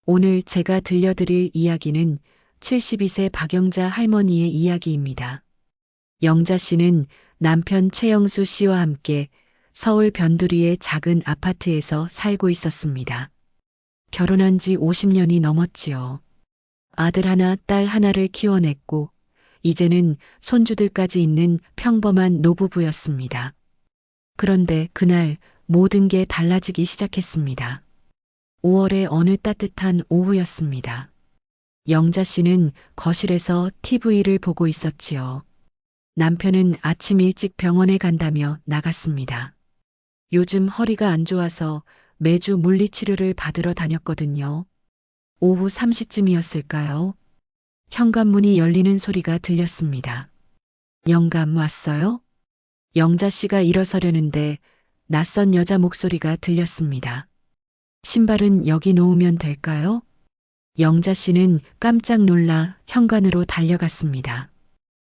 오늘 제가 들려드릴 이야기는 72세 박영자 할머니의 이야기입니다. 영자 씨는 남편 최영수 씨와 함께 서울 변두리의 작은 아파트에서 살고 있었습니다. 결혼한 지 50년이 넘었지요. 아들 하나, 딸 하나를 키워냈고, 이제는 손주들까지 있는 평범한 노부부였습니다. 그런데 그날 모든 게 달라지기 시작했습니다. 5월의 어느 따뜻한 오후였습니다. 영자 씨는 거실에서 TV를 보고 있었지요. 남편은 아침 일찍 병원에 간다며 나갔습니다. 요즘 허리가 안 좋아서 매주 물리치료를 받으러 다녔거든요. 오후 3시쯤이었을까요? 현관문이 열리는 소리가 들렸습니다. 영감 왔어요? 영자 씨가 일어서려는데 낯선 여자 목소리가 들렸습니다. 신발은 여기 놓으면 될까요? 영자 씨는 깜짝 놀라 현관으로 달려갔습니다.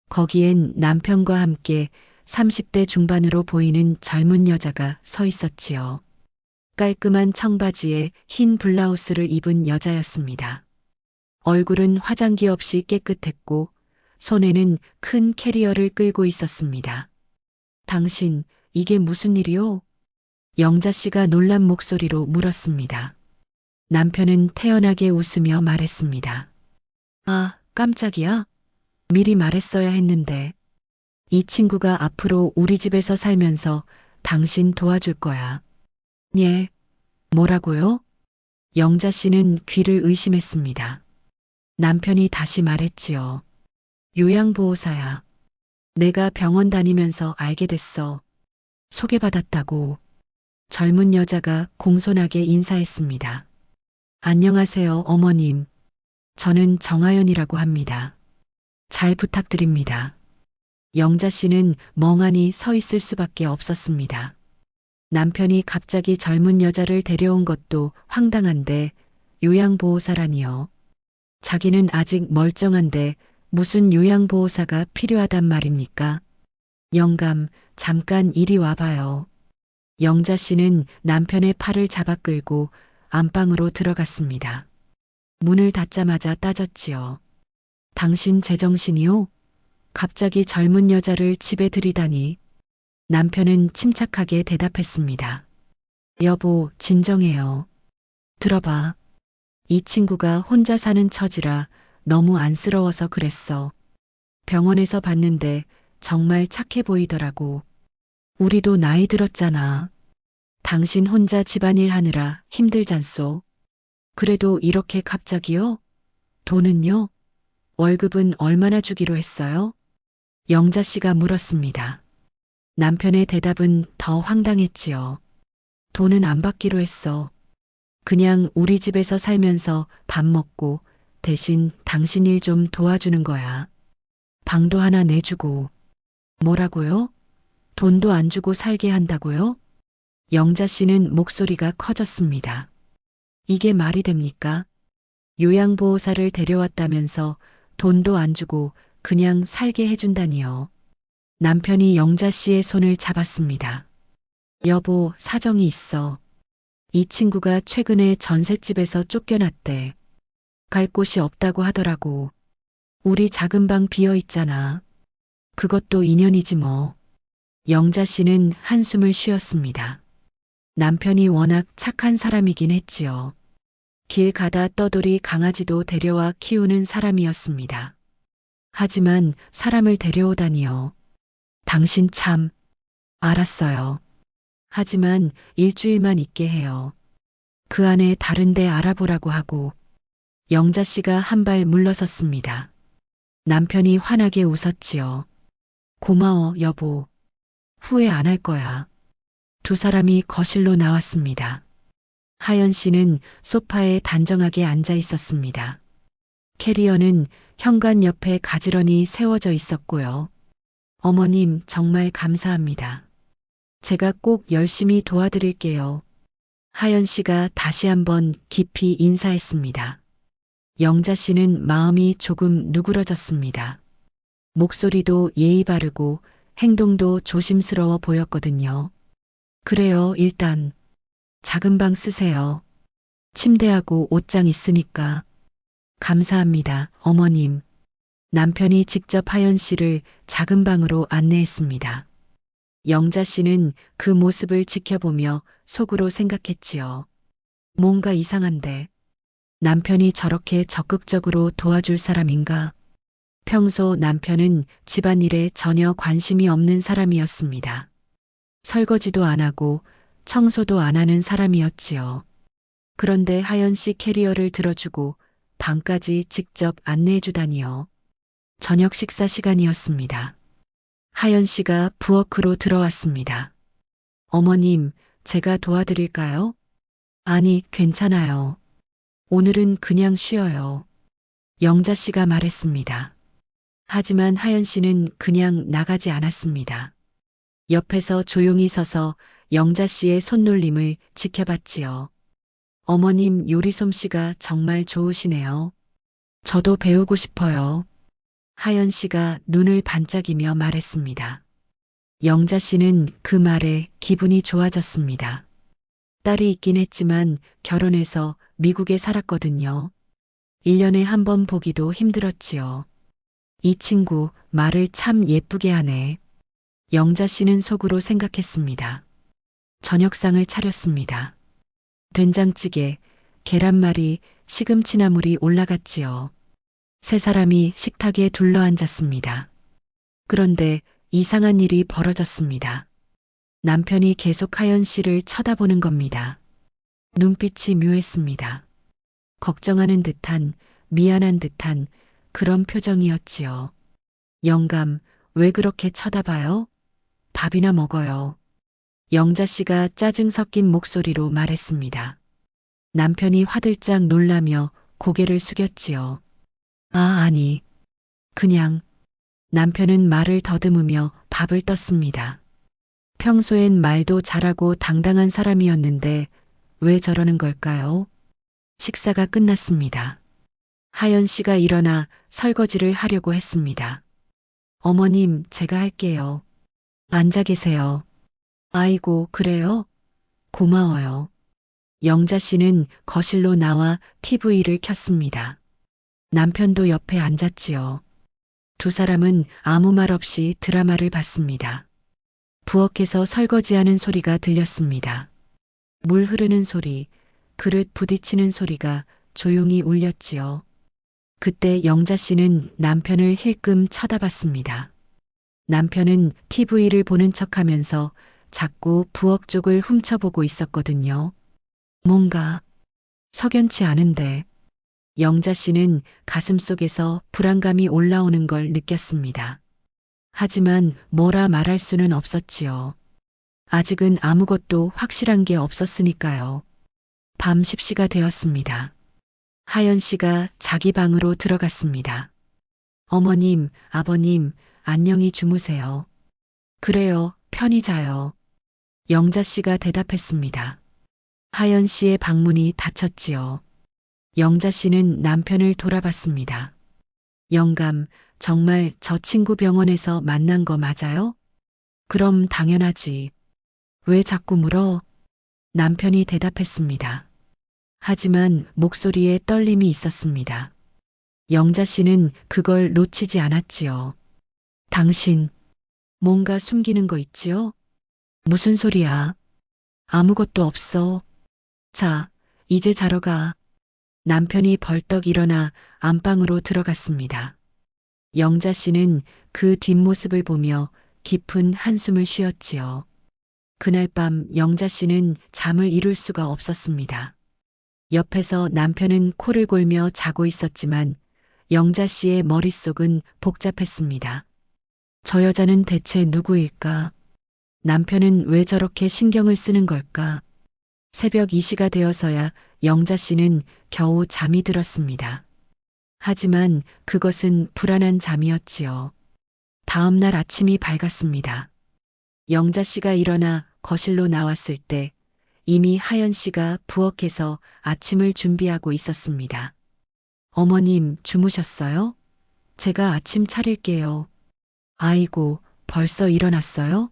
거기엔 남편과 함께 30대 중반으로 보이는 젊은 여자가 서 있었지요. 깔끔한 청바지에 흰 블라우스를 입은 여자였습니다. 얼굴은 화장기 없이 깨끗했고 손에는 큰 캐리어를 끌고 있었습니다. 당신, 이게 무슨 일이요? 영자 씨가 놀란 목소리로 물었습니다. 남편은 태연하게 웃으며 말했습니다. 아, 깜짝이야. 미리 말했어야 했는데. 이 친구가 앞으로 우리 집에서 살면서 당신 도와줄 거야. 예. 뭐라고요? 영자 씨는 귀를 의심했습니다. 남편이 다시 말했지요. 요양보호사야. 내가 병원 다니면서 알게 됐어. 소개받았다고. 젊은 여자가 공손하게 인사했습니다. 안녕하세요, 어머님. 저는 정하연이라고 합니다. 잘 부탁드립니다. 영자 씨는 멍하니 서 있을 수밖에 없었습니다. 남편이 갑자기 젊은 여자를 데려온 것도 황당한데 요양보호사라니요. 자기는 아직 멀쩡한데 무슨 요양보호사가 필요하단 말입니까? 영감, 잠깐 이리 와봐요. 영자 씨는 남편의 팔을 잡아 끌고 안방으로 들어갔습니다. 문을 닫자마자 따졌지요. 당신 제정신이요? 갑자기 젊은 여자를 집에 들이다니. 남편은 침착하게 대답했습니다. 여보, 진정해요. 들어봐. 이 친구가 혼자 사는 처지라 너무 안쓰러워서 그랬어. 병원에서 봤는데 정말 착해 보이더라고. 우리도 나이 들었잖아. 당신 혼자 집안일 하느라 힘들잖소. 그래도 이렇게 갑자기요? 돈은요? 월급은 얼마나 주기로 했어요? 영자 씨가 물었습니다. 남편의 대답은 더 황당했지요. 돈은 안 받기로 했어. 그냥 우리 집에서 살면서 밥 먹고 대신 당신 일 좀 도와주는 거야. 방도 하나 내주고. 뭐라고요? 돈도 안 주고 살게 한다고요? 영자 씨는 목소리가 커졌습니다. 이게 말이 됩니까? 요양보호사를 데려왔다면서 돈도 안 주고 그냥 살게 해준다니요. 남편이 영자 씨의 손을 잡았습니다. 여보, 사정이 있어. 이 친구가 최근에 전셋집에서 쫓겨났대. 갈 곳이 없다고 하더라고. 우리 작은 방 비어 있잖아. 그것도 인연이지 뭐. 영자 씨는 한숨을 쉬었습니다. 남편이 워낙 착한 사람이긴 했지요. 길 가다 떠돌이 강아지도 데려와 키우는 사람이었습니다. 하지만 사람을 데려오다니요. 당신 참. 알았어요. 하지만 일주일만 있게 해요. 그 안에 다른 데 알아보라고 하고. 영자 씨가 한 발 물러섰습니다. 남편이 환하게 웃었지요. 고마워, 여보. 후회 안 할 거야. 두 사람이 거실로 나왔습니다. 하연 씨는 소파에 단정하게 앉아 있었습니다. 캐리어는 현관 옆에 가지런히 세워져 있었고요. 어머님, 정말 감사합니다. 제가 꼭 열심히 도와드릴게요. 하연 씨가 다시 한번 깊이 인사했습니다. 영자 씨는 마음이 조금 누그러졌습니다. 목소리도 예의 바르고 행동도 조심스러워 보였거든요. 그래요, 일단 작은 방 쓰세요. 침대하고 옷장 있으니까. 감사합니다, 어머님. 남편이 직접 하연 씨를 작은 방으로 안내했습니다. 영자 씨는 그 모습을 지켜보며 속으로 생각했지요. 뭔가 이상한데. 남편이 저렇게 적극적으로 도와줄 사람인가? 평소 남편은 집안일에 전혀 관심이 없는 사람이었습니다. 설거지도 안 하고 청소도 안 하는 사람이었지요. 그런데 하연 씨 캐리어를 들어주고 방까지 직접 안내해 주다니요. 저녁 식사 시간이었습니다. 하연 씨가 부엌으로 들어왔습니다. 어머님, 제가 도와드릴까요? 아니, 괜찮아요. 오늘은 그냥 쉬어요. 영자 씨가 말했습니다. 하지만 하연 씨는 그냥 나가지 않았습니다. 옆에서 조용히 서서 영자 씨의 손놀림을 지켜봤지요. 어머님 요리 솜씨가 정말 좋으시네요. 저도 배우고 싶어요. 하연 씨가 눈을 반짝이며 말했습니다. 영자 씨는 그 말에 기분이 좋아졌습니다. 딸이 있긴 했지만 결혼해서 미국에 살았거든요. 1년에 한 번 보기도 힘들었지요. 이 친구 말을 참 예쁘게 하네. 영자 씨는 속으로 생각했습니다. 저녁상을 차렸습니다. 된장찌개, 계란말이, 시금치나물이 올라갔지요. 세 사람이 식탁에 둘러앉았습니다. 그런데 이상한 일이 벌어졌습니다. 남편이 계속 하연 씨를 쳐다보는 겁니다. 눈빛이 묘했습니다. 걱정하는 듯한, 미안한 듯한 그런 표정이었지요. 영감, 왜 그렇게 쳐다봐요? 밥이나 먹어요. 영자 씨가 짜증 섞인 목소리로 말했습니다. 남편이 화들짝 놀라며 고개를 숙였지요. 아니. 그냥. 남편은 말을 더듬으며 밥을 떴습니다. 평소엔 말도 잘하고 당당한 사람이었는데 왜 저러는 걸까요? 식사가 끝났습니다. 하연 씨가 일어나 설거지를 하려고 했습니다. 어머님, 제가 할게요. 앉아 계세요. 아이고, 그래요? 고마워요. 영자 씨는 거실로 나와 TV를 켰습니다. 남편도 옆에 앉았지요. 두 사람은 아무 말 없이 드라마를 봤습니다. 부엌에서 설거지하는 소리가 들렸습니다. 물 흐르는 소리, 그릇 부딪히는 소리가 조용히 울렸지요. 그때 영자 씨는 남편을 힐끔 쳐다봤습니다. 남편은 TV를 보는 척하면서 자꾸 부엌 쪽을 훔쳐보고 있었거든요. 뭔가 석연치 않은데 영자 씨는 가슴속에서 불안감이 올라오는 걸 느꼈습니다. 하지만 뭐라 말할 수는 없었지요. 아직은 아무것도 확실한 게 없었으니까요. 밤 10시가 되었습니다. 하연 씨가 자기 방으로 들어갔습니다. 어머님, 아버님, 안녕히 주무세요. 그래요, 편히 자요. 영자 씨가 대답했습니다. 하연 씨의 방문이 닫혔지요. 영자 씨는 남편을 돌아봤습니다. 영감, 정말 저 친구 병원에서 만난 거 맞아요? 그럼 당연하지. 왜 자꾸 물어? 남편이 대답했습니다. 하지만 목소리에 떨림이 있었습니다. 영자 씨는 그걸 놓치지 않았지요. 당신, 뭔가 숨기는 거 있지요? 무슨 소리야? 아무것도 없어. 자, 이제 자러 가. 남편이 벌떡 일어나 안방으로 들어갔습니다. 영자 씨는 그 뒷모습을 보며 깊은 한숨을 쉬었지요. 그날 밤 영자 씨는 잠을 이룰 수가 없었습니다. 옆에서 남편은 코를 골며 자고 있었지만 영자 씨의 머릿속은 복잡했습니다. 저 여자는 대체 누구일까? 남편은 왜 저렇게 신경을 쓰는 걸까? 새벽 2시가 되어서야 영자 씨는 겨우 잠이 들었습니다. 하지만 그것은 불안한 잠이었지요. 다음 날 아침이 밝았습니다. 영자 씨가 일어나 거실로 나왔을 때 이미 하연 씨가 부엌에서 아침을 준비하고 있었습니다. 어머님, 주무셨어요? 제가 아침 차릴게요. 아이고, 벌써 일어났어요?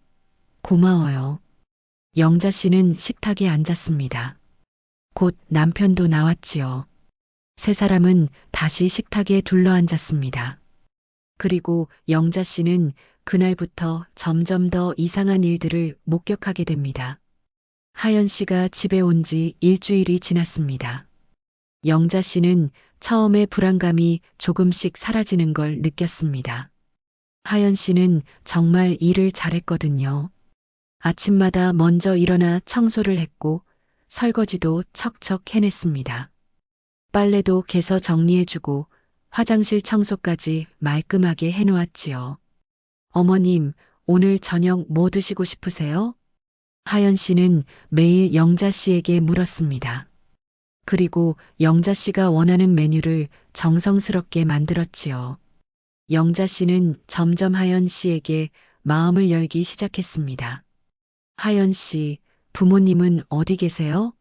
고마워요. 영자 씨는 식탁에 앉았습니다. 곧 남편도 나왔지요. 세 사람은 다시 식탁에 둘러앉았습니다. 그리고 영자 씨는 그날부터 점점 더 이상한 일들을 목격하게 됩니다. 하연 씨가 집에 온 지 일주일이 지났습니다. 영자 씨는 처음에 불안감이 조금씩 사라지는 걸 느꼈습니다. 하연 씨는 정말 일을 잘했거든요. 아침마다 먼저 일어나 청소를 했고 설거지도 척척 해냈습니다. 빨래도 개서 정리해주고 화장실 청소까지 말끔하게 해놓았지요. 어머님, 오늘 저녁 뭐 드시고 싶으세요? 하연 씨는 매일 영자 씨에게 물었습니다. 그리고 영자 씨가 원하는 메뉴를 정성스럽게 만들었지요. 영자 씨는 점점 하연 씨에게 마음을 열기 시작했습니다. 하연 씨, 부모님은 어디 계세요?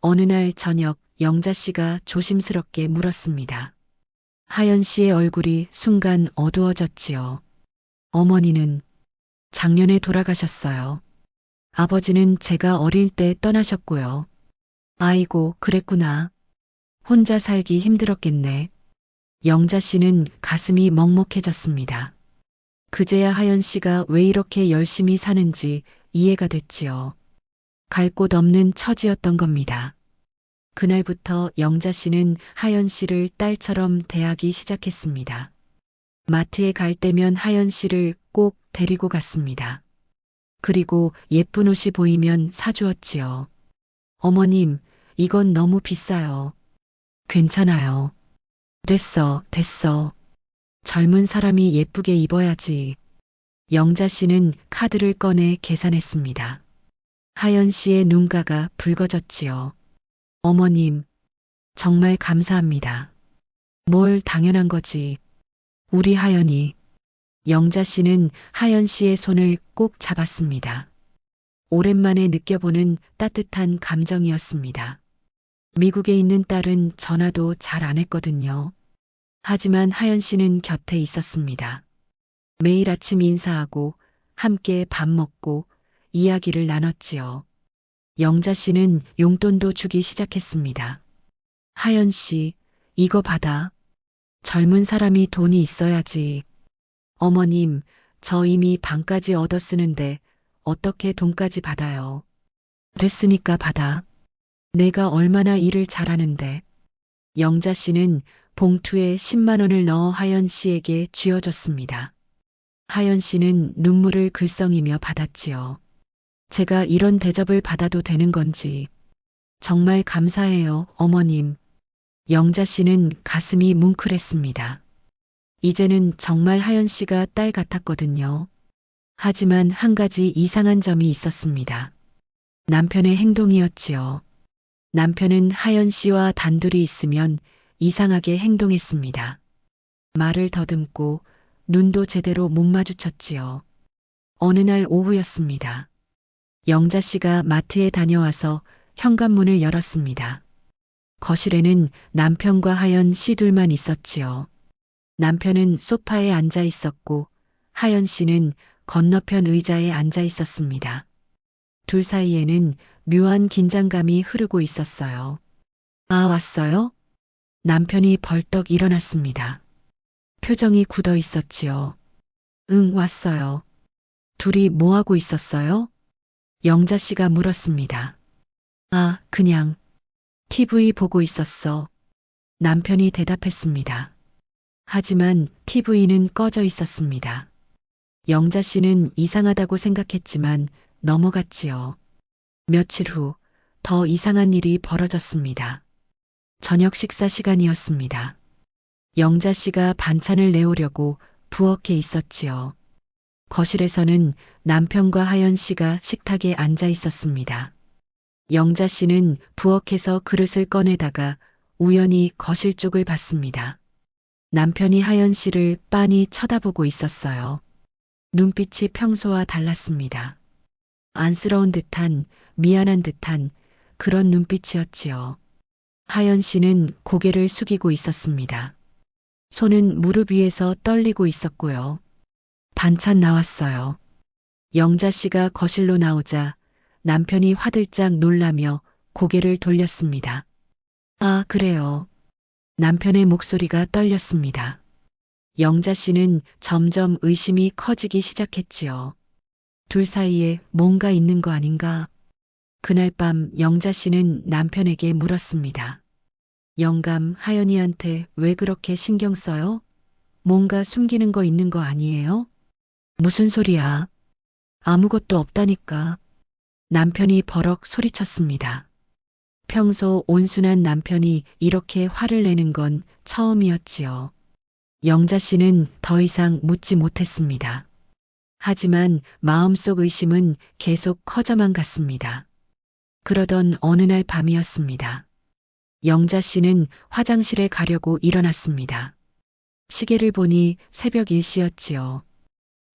어느 날 저녁 영자 씨가 조심스럽게 물었습니다. 하연 씨의 얼굴이 순간 어두워졌지요. 어머니는 작년에 돌아가셨어요. 아버지는 제가 어릴 때 떠나셨고요. 아이고, 그랬구나. 혼자 살기 힘들었겠네. 영자 씨는 가슴이 먹먹해졌습니다. 그제야 하연 씨가 왜 이렇게 열심히 사는지 이해가 됐지요. 갈 곳 없는 처지였던 겁니다. 그날부터 영자 씨는 하연 씨를 딸처럼 대하기 시작했습니다. 마트에 갈 때면 하연 씨를 꼭 데리고 갔습니다. 그리고 예쁜 옷이 보이면 사주었지요. 어머님, 이건 너무 비싸요. 괜찮아요. 됐어, 됐어. 젊은 사람이 예쁘게 입어야지. 영자 씨는 카드를 꺼내 계산했습니다. 하연 씨의 눈가가 붉어졌지요. 어머님, 정말 감사합니다. 뭘 당연한 거지. 우리 하연이. 영자 씨는 하연 씨의 손을 꼭 잡았습니다. 오랜만에 느껴보는 따뜻한 감정이었습니다. 미국에 있는 딸은 전화도 잘 안 했거든요. 하지만 하연 씨는 곁에 있었습니다. 매일 아침 인사하고 함께 밥 먹고 이야기를 나눴지요. 영자 씨는 용돈도 주기 시작했습니다. 하연 씨, 이거 받아. 젊은 사람이 돈이 있어야지. 어머님, 저 이미 방까지 얻어 쓰는데 어떻게 돈까지 받아요? 됐으니까 받아. 내가 얼마나 일을 잘하는데. 영자 씨는 봉투에 10만 원을 넣어 하연 씨에게 쥐어줬습니다. 하연 씨는 눈물을 글썽이며 받았지요. 제가 이런 대접을 받아도 되는 건지. 정말 감사해요, 어머님. 영자 씨는 가슴이 뭉클했습니다. 이제는 정말 하연 씨가 딸 같았거든요. 하지만 한 가지 이상한 점이 있었습니다. 남편의 행동이었지요. 남편은 하연 씨와 단둘이 있으면 이상하게 행동했습니다. 말을 더듬고 눈도 제대로 못 마주쳤지요. 어느 날 오후였습니다. 영자 씨가 마트에 다녀와서 현관문을 열었습니다. 거실에는 남편과 하연 씨 둘만 있었지요. 남편은 소파에 앉아 있었고 하연 씨는 건너편 의자에 앉아 있었습니다. 둘 사이에는 묘한 긴장감이 흐르고 있었어요. 아, 왔어요? 남편이 벌떡 일어났습니다. 표정이 굳어 있었지요. 응, 왔어요. 둘이 뭐 하고 있었어요? 영자 씨가 물었습니다. 아, 그냥 TV 보고 있었어. 남편이 대답했습니다. 하지만 TV는 꺼져 있었습니다. 영자 씨는 이상하다고 생각했지만 넘어갔지요. 며칠 후 더 이상한 일이 벌어졌습니다. 저녁 식사 시간이었습니다. 영자 씨가 반찬을 내오려고 부엌에 있었지요. 거실에서는 남편과 하연 씨가 식탁에 앉아 있었습니다. 영자 씨는 부엌에서 그릇을 꺼내다가 우연히 거실 쪽을 봤습니다. 남편이 하연 씨를 빤히 쳐다보고 있었어요. 눈빛이 평소와 달랐습니다. 안쓰러운 듯한, 미안한 듯한 그런 눈빛이었지요. 하연 씨는 고개를 숙이고 있었습니다. 손은 무릎 위에서 떨리고 있었고요. 반찬 나왔어요. 영자 씨가 거실로 나오자 남편이 화들짝 놀라며 고개를 돌렸습니다. 아, 그래요. 남편의 목소리가 떨렸습니다. 영자 씨는 점점 의심이 커지기 시작했지요. 둘 사이에 뭔가 있는 거 아닌가? 그날 밤 영자 씨는 남편에게 물었습니다. 영감, 하연이한테 왜 그렇게 신경 써요? 뭔가 숨기는 거 있는 거 아니에요? 무슨 소리야? 아무것도 없다니까. 남편이 버럭 소리쳤습니다. 평소 온순한 남편이 이렇게 화를 내는 건 처음이었지요. 영자 씨는 더 이상 묻지 못했습니다. 하지만 마음속 의심은 계속 커져만 갔습니다. 그러던 어느 날 밤이었습니다. 영자 씨는 화장실에 가려고 일어났습니다. 시계를 보니 새벽 1시였지요.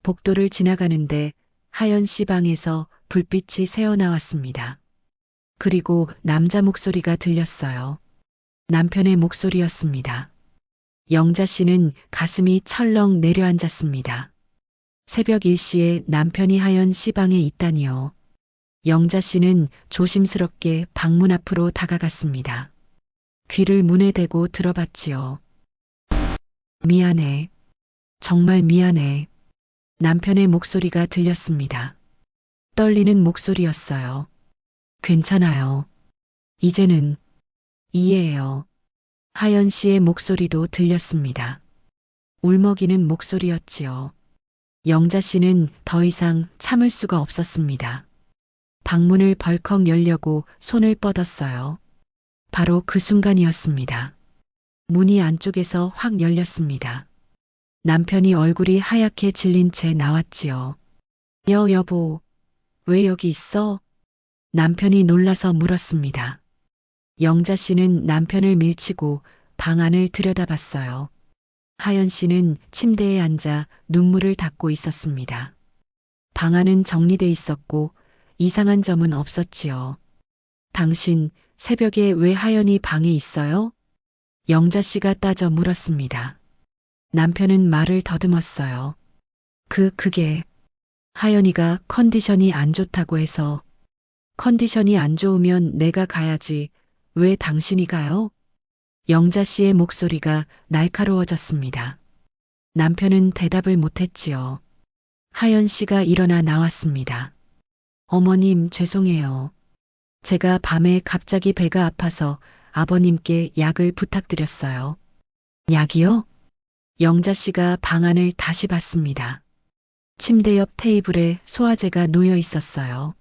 복도를 지나가는데 하연 씨 방에서 불빛이 새어나왔습니다. 그리고 남자 목소리가 들렸어요. 남편의 목소리였습니다. 영자 씨는 가슴이 철렁 내려앉았습니다. 새벽 1시에 남편이 하연 씨 방에 있다니요. 영자 씨는 조심스럽게 방문 앞으로 다가갔습니다. 귀를 문에 대고 들어봤지요. 미안해. 정말 미안해. 남편의 목소리가 들렸습니다. 떨리는 목소리였어요. 괜찮아요. 이제는 이해해요. 하연 씨의 목소리도 들렸습니다. 울먹이는 목소리였지요. 영자 씨는 더 이상 참을 수가 없었습니다. 방문을 벌컥 열려고 손을 뻗었어요. 바로 그 순간이었습니다. 문이 안쪽에서 확 열렸습니다. 남편이 얼굴이 하얗게 질린 채 나왔지요. 여보, 왜 여기 있어? 남편이 놀라서 물었습니다. 영자 씨는 남편을 밀치고 방 안을 들여다봤어요. 하연 씨는 침대에 앉아 눈물을 닦고 있었습니다. 방 안은 정리돼 있었고 이상한 점은 없었지요. 당신 새벽에 왜 하연이 방에 있어요? 영자 씨가 따져 물었습니다. 남편은 말을 더듬었어요. 그게 하연이가 컨디션이 안 좋다고 해서. 컨디션이 안 좋으면 내가 가야지. 왜 당신이 가요? 영자 씨의 목소리가 날카로워졌습니다. 남편은 대답을 못했지요. 하연 씨가 일어나 나왔습니다. 어머님, 죄송해요. 제가 밤에 갑자기 배가 아파서 아버님께 약을 부탁드렸어요. 약이요? 영자 씨가 방안을 다시 봤습니다. 침대 옆 테이블에 소화제가 놓여 있었어요.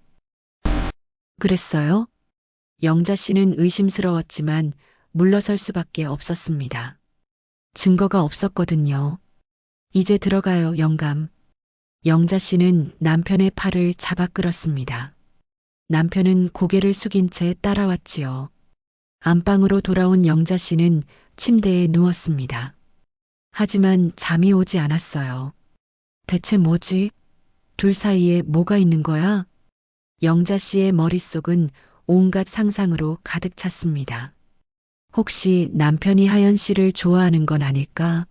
그랬어요? 영자 씨는 의심스러웠지만 물러설 수밖에 없었습니다. 증거가 없었거든요. 이제 들어가요, 영감. 영자 씨는 남편의 팔을 잡아 끌었습니다. 남편은 고개를 숙인 채 따라왔지요. 안방으로 돌아온 영자 씨는 침대에 누웠습니다. 하지만 잠이 오지 않았어요. 대체 뭐지? 둘 사이에 뭐가 있는 거야? 영자 씨의 머릿속은 온갖 상상으로 가득 찼습니다. 혹시 남편이 하연 씨를 좋아하는 건 아닐까?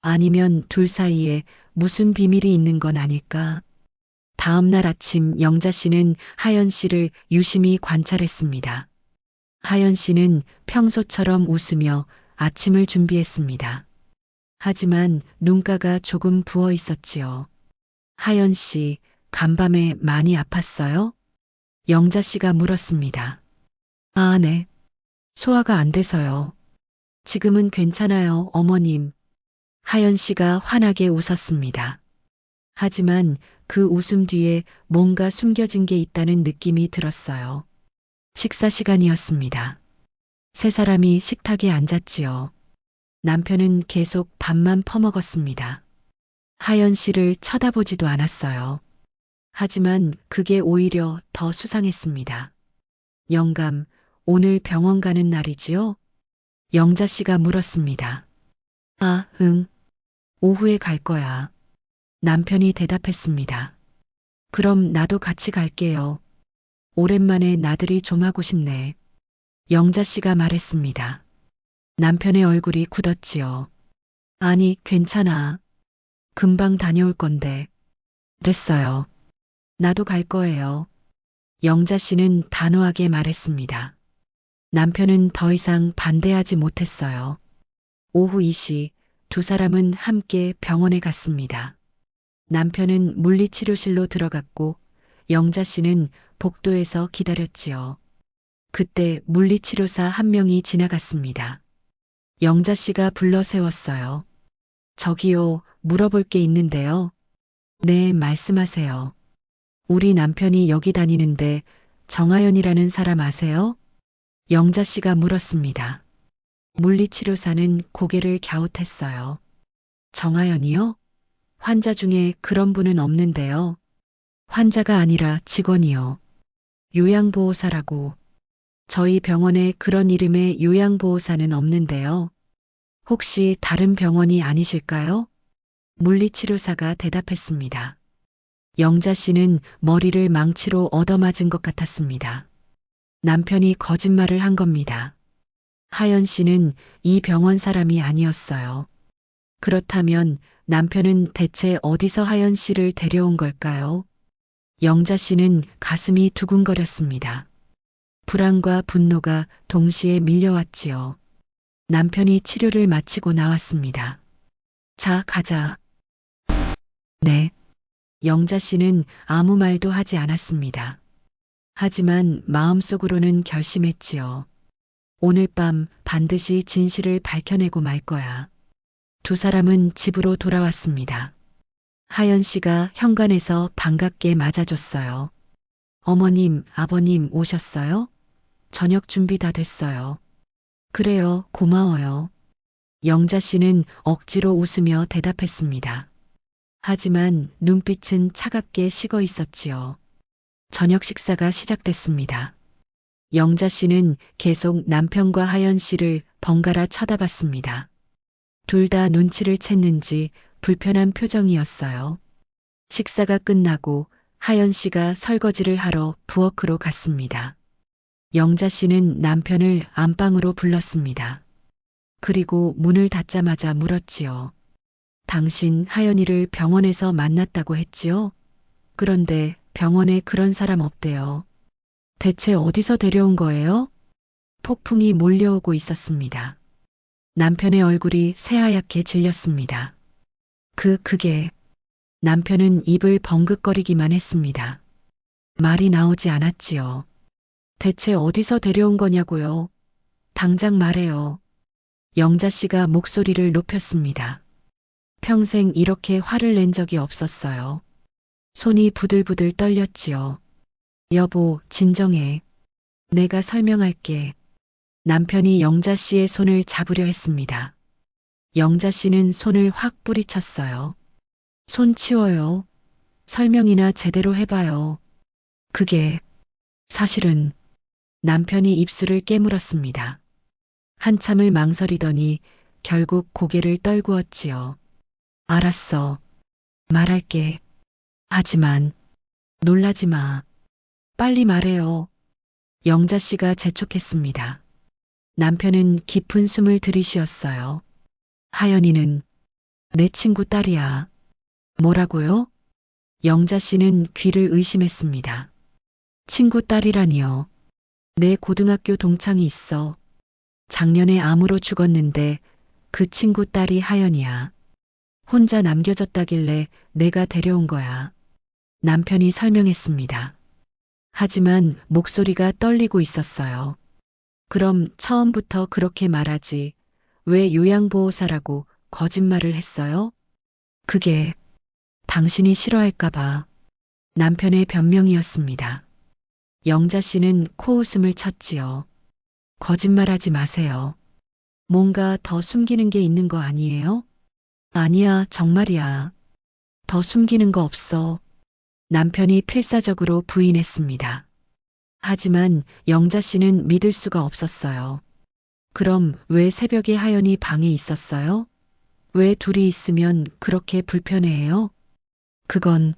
아니면 둘 사이에 무슨 비밀이 있는 건 아닐까? 다음 날 아침 영자 씨는 하연 씨를 유심히 관찰했습니다. 하연 씨는 평소처럼 웃으며 아침을 준비했습니다. 하지만 눈가가 조금 부어 있었지요. 하연 씨, 간밤에 많이 아팠어요? 영자 씨가 물었습니다. 아, 네. 소화가 안 돼서요. 지금은 괜찮아요, 어머님. 하연 씨가 환하게 웃었습니다. 하지만 그 웃음 뒤에 뭔가 숨겨진 게 있다는 느낌이 들었어요. 식사 시간이었습니다. 세 사람이 식탁에 앉았지요. 남편은 계속 밥만 퍼먹었습니다. 하연 씨를 쳐다보지도 않았어요. 하지만 그게 오히려 더 수상했습니다. 영감, 오늘 병원 가는 날이지요? 영자 씨가 물었습니다. 아, 응. 오후에 갈 거야. 남편이 대답했습니다. 그럼 나도 같이 갈게요. 오랜만에 나들이 좀 하고 싶네. 영자 씨가 말했습니다. 남편의 얼굴이 굳었지요. 아니, 괜찮아. 금방 다녀올 건데. 됐어요. 나도 갈 거예요. 영자 씨는 단호하게 말했습니다. 남편은 더 이상 반대하지 못했어요. 오후 2시 두 사람은 함께 병원에 갔습니다. 남편은 물리치료실로 들어갔고 영자 씨는 복도에서 기다렸지요. 그때 물리치료사 한 명이 지나갔습니다. 영자 씨가 불러 세웠어요. 저기요, 물어볼 게 있는데요. 네, 말씀하세요. 우리 남편이 여기 다니는데 정하연이라는 사람 아세요? 영자 씨가 물었습니다. 물리치료사는 고개를 갸웃했어요. 정하연이요? 환자 중에 그런 분은 없는데요. 환자가 아니라 직원이요. 요양보호사라고. 저희 병원에 그런 이름의 요양보호사는 없는데요. 혹시 다른 병원이 아니실까요? 물리치료사가 대답했습니다. 영자 씨는 머리를 망치로 얻어맞은 것 같았습니다. 남편이 거짓말을 한 겁니다. 하연 씨는 이 병원 사람이 아니었어요. 그렇다면 남편은 대체 어디서 하연 씨를 데려온 걸까요? 영자 씨는 가슴이 두근거렸습니다. 불안과 분노가 동시에 밀려왔지요. 남편이 치료를 마치고 나왔습니다. 자, 가자. 네. 영자 씨는 아무 말도 하지 않았습니다. 하지만 마음속으로는 결심했지요. 오늘 밤 반드시 진실을 밝혀내고 말 거야. 두 사람은 집으로 돌아왔습니다. 하연 씨가 현관에서 반갑게 맞아줬어요. 어머님, 아버님 오셨어요? 저녁 준비 다 됐어요. 그래요, 고마워요. 영자 씨는 억지로 웃으며 대답했습니다. 하지만 눈빛은 차갑게 식어 있었지요. 저녁 식사가 시작됐습니다. 영자 씨는 계속 남편과 하연 씨를 번갈아 쳐다봤습니다. 둘 다 눈치를 챘는지 불편한 표정이었어요. 식사가 끝나고 하연 씨가 설거지를 하러 부엌으로 갔습니다. 영자 씨는 남편을 안방으로 불렀습니다. 그리고 문을 닫자마자 물었지요. 당신 하연이를 병원에서 만났다고 했지요? 그런데 병원에 그런 사람 없대요. 대체 어디서 데려온 거예요? 폭풍이 몰려오고 있었습니다. 남편의 얼굴이 새하얗게 질렸습니다. 그게 남편은 입을 벙긋거리기만 했습니다. 말이 나오지 않았지요. 대체 어디서 데려온 거냐고요? 당장 말해요. 영자 씨가 목소리를 높였습니다. 평생 이렇게 화를 낸 적이 없었어요. 손이 부들부들 떨렸지요. 여보, 진정해. 내가 설명할게. 남편이 영자 씨의 손을 잡으려 했습니다. 영자 씨는 손을 확 뿌리쳤어요. 손 치워요. 설명이나 제대로 해봐요. 그게 사실은 남편이 입술을 깨물었습니다. 한참을 망설이더니 결국 고개를 떨구었지요. 알았어. 말할게. 하지만 놀라지 마. 빨리 말해요. 영자 씨가 재촉했습니다. 남편은 깊은 숨을 들이쉬었어요. 하연이는 내 친구 딸이야. 뭐라고요? 영자 씨는 귀를 의심했습니다. 친구 딸이라니요. 내 고등학교 동창이 있어. 작년에 암으로 죽었는데 그 친구 딸이 하연이야. 혼자 남겨졌다길래 내가 데려온 거야. 남편이 설명했습니다. 하지만 목소리가 떨리고 있었어요. 그럼 처음부터 그렇게 말하지. 왜 요양보호사라고 거짓말을 했어요? 그게 당신이 싫어할까봐. 남편의 변명이었습니다. 영자 씨는 코웃음을 쳤지요. 거짓말하지 마세요. 뭔가 더 숨기는 게 있는 거 아니에요? 아니야, 정말이야. 더 숨기는 거 없어. 남편이 필사적으로 부인했습니다. 하지만 영자 씨는 믿을 수가 없었어요. 그럼 왜 새벽에 하연이 방에 있었어요? 왜 둘이 있으면 그렇게 불편해해요? 그건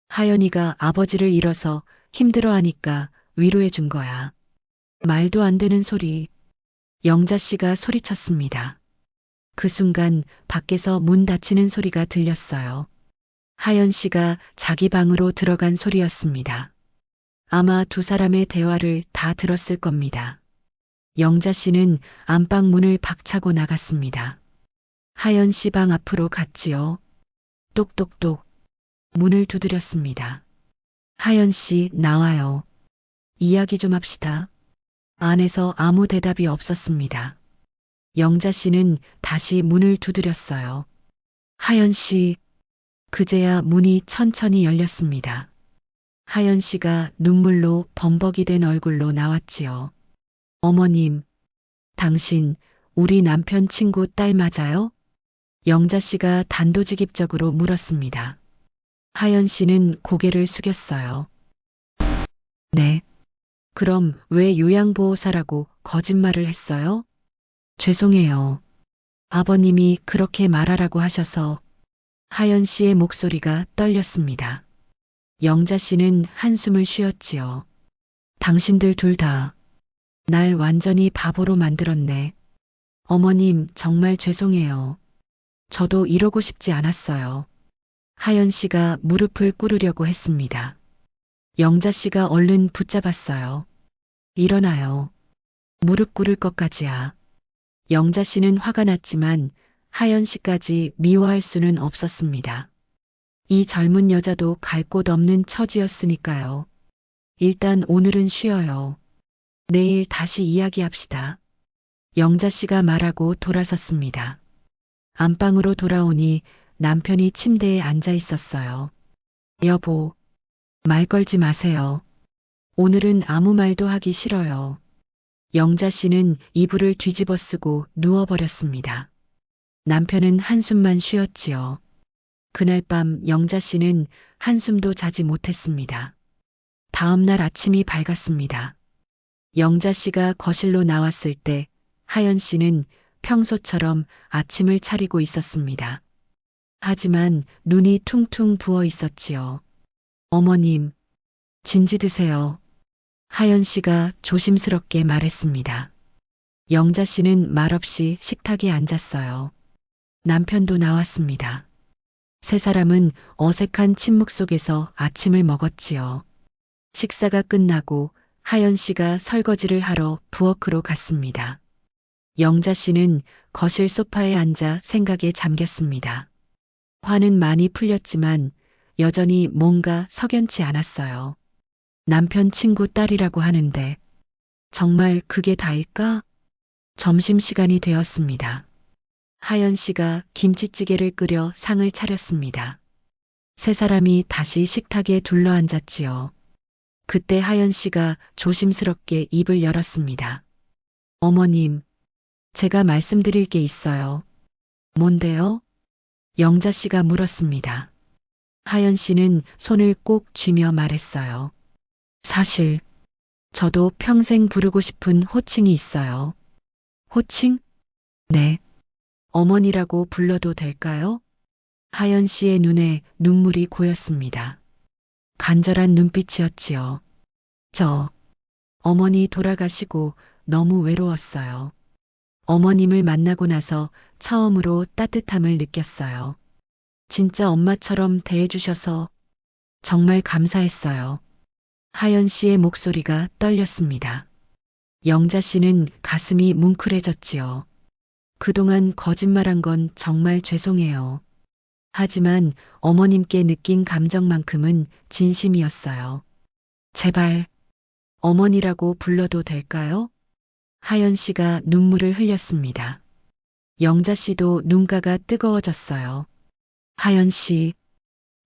하연이가 아버지를 잃어서 힘들어하니까 위로해 준 거야. 말도 안 되는 소리. 영자 씨가 소리쳤습니다. 그 순간 밖에서 문 닫히는 소리가 들렸어요. 하연 씨가 자기 방으로 들어간 소리였습니다. 아마 두 사람의 대화를 다 들었을 겁니다. 영자 씨는 안방 문을 박차고 나갔습니다. 하연 씨 방 앞으로 갔지요. 똑똑똑 문을 두드렸습니다. 하연 씨 나와요. 이야기 좀 합시다. 안에서 아무 대답이 없었습니다. 영자 씨는 다시 문을 두드렸어요. 하연 씨, 그제야 문이 천천히 열렸습니다. 하연 씨가 눈물로 범벅이 된 얼굴로 나왔지요. 어머님, 당신 우리 남편 친구 딸 맞아요? 영자 씨가 단도직입적으로 물었습니다. 하연 씨는 고개를 숙였어요. 네. 그럼 왜 요양보호사라고 거짓말을 했어요? 죄송해요. 아버님이 그렇게 말하라고 하셔서. 하연 씨의 목소리가 떨렸습니다. 영자 씨는 한숨을 쉬었지요. 당신들 둘 다 날 완전히 바보로 만들었네. 어머님 정말 죄송해요. 저도 이러고 싶지 않았어요. 하연 씨가 무릎을 꿇으려고 했습니다. 영자 씨가 얼른 붙잡았어요. 일어나요. 무릎 꿇을 것까지야. 영자 씨는 화가 났지만 하연 씨까지 미워할 수는 없었습니다. 이 젊은 여자도 갈 곳 없는 처지였으니까요. 일단 오늘은 쉬어요. 내일 다시 이야기합시다. 영자 씨가 말하고 돌아섰습니다. 안방으로 돌아오니 남편이 침대에 앉아 있었어요. 여보, 말 걸지 마세요. 오늘은 아무 말도 하기 싫어요. 영자 씨는 이불을 뒤집어 쓰고 누워버렸습니다. 남편은 한숨만 쉬었지요. 그날 밤 영자 씨는 한숨도 자지 못했습니다. 다음 날 아침이 밝았습니다. 영자 씨가 거실로 나왔을 때 하연 씨는 평소처럼 아침을 차리고 있었습니다. 하지만 눈이 퉁퉁 부어 있었지요. 어머님, 진지 드세요. 하연 씨가 조심스럽게 말했습니다. 영자 씨는 말없이 식탁에 앉았어요. 남편도 나왔습니다. 세 사람은 어색한 침묵 속에서 아침을 먹었지요. 식사가 끝나고 하연 씨가 설거지를 하러 부엌으로 갔습니다. 영자 씨는 거실 소파에 앉아 생각에 잠겼습니다. 화는 많이 풀렸지만 여전히 뭔가 석연치 않았어요. 남편 친구 딸이라고 하는데 정말 그게 다일까? 점심시간이 되었습니다. 하연 씨가 김치찌개를 끓여 상을 차렸습니다. 세 사람이 다시 식탁에 둘러앉았지요. 그때 하연 씨가 조심스럽게 입을 열었습니다. 어머님, 제가 말씀드릴 게 있어요. 뭔데요? 영자 씨가 물었습니다. 하연 씨는 손을 꼭 쥐며 말했어요. 사실, 저도 평생 부르고 싶은 호칭이 있어요. 호칭? 네. 어머니라고 불러도 될까요? 하연 씨의 눈에 눈물이 고였습니다. 간절한 눈빛이었지요. 어머니 돌아가시고 너무 외로웠어요. 어머님을 만나고 나서 처음으로 따뜻함을 느꼈어요. 진짜 엄마처럼 대해주셔서 정말 감사했어요. 하연 씨의 목소리가 떨렸습니다. 영자 씨는 가슴이 뭉클해졌지요. 그동안 거짓말한 건 정말 죄송해요. 하지만 어머님께 느낀 감정만큼은 진심이었어요. 제발 어머니라고 불러도 될까요? 하연 씨가 눈물을 흘렸습니다. 영자 씨도 눈가가 뜨거워졌어요. 하연 씨,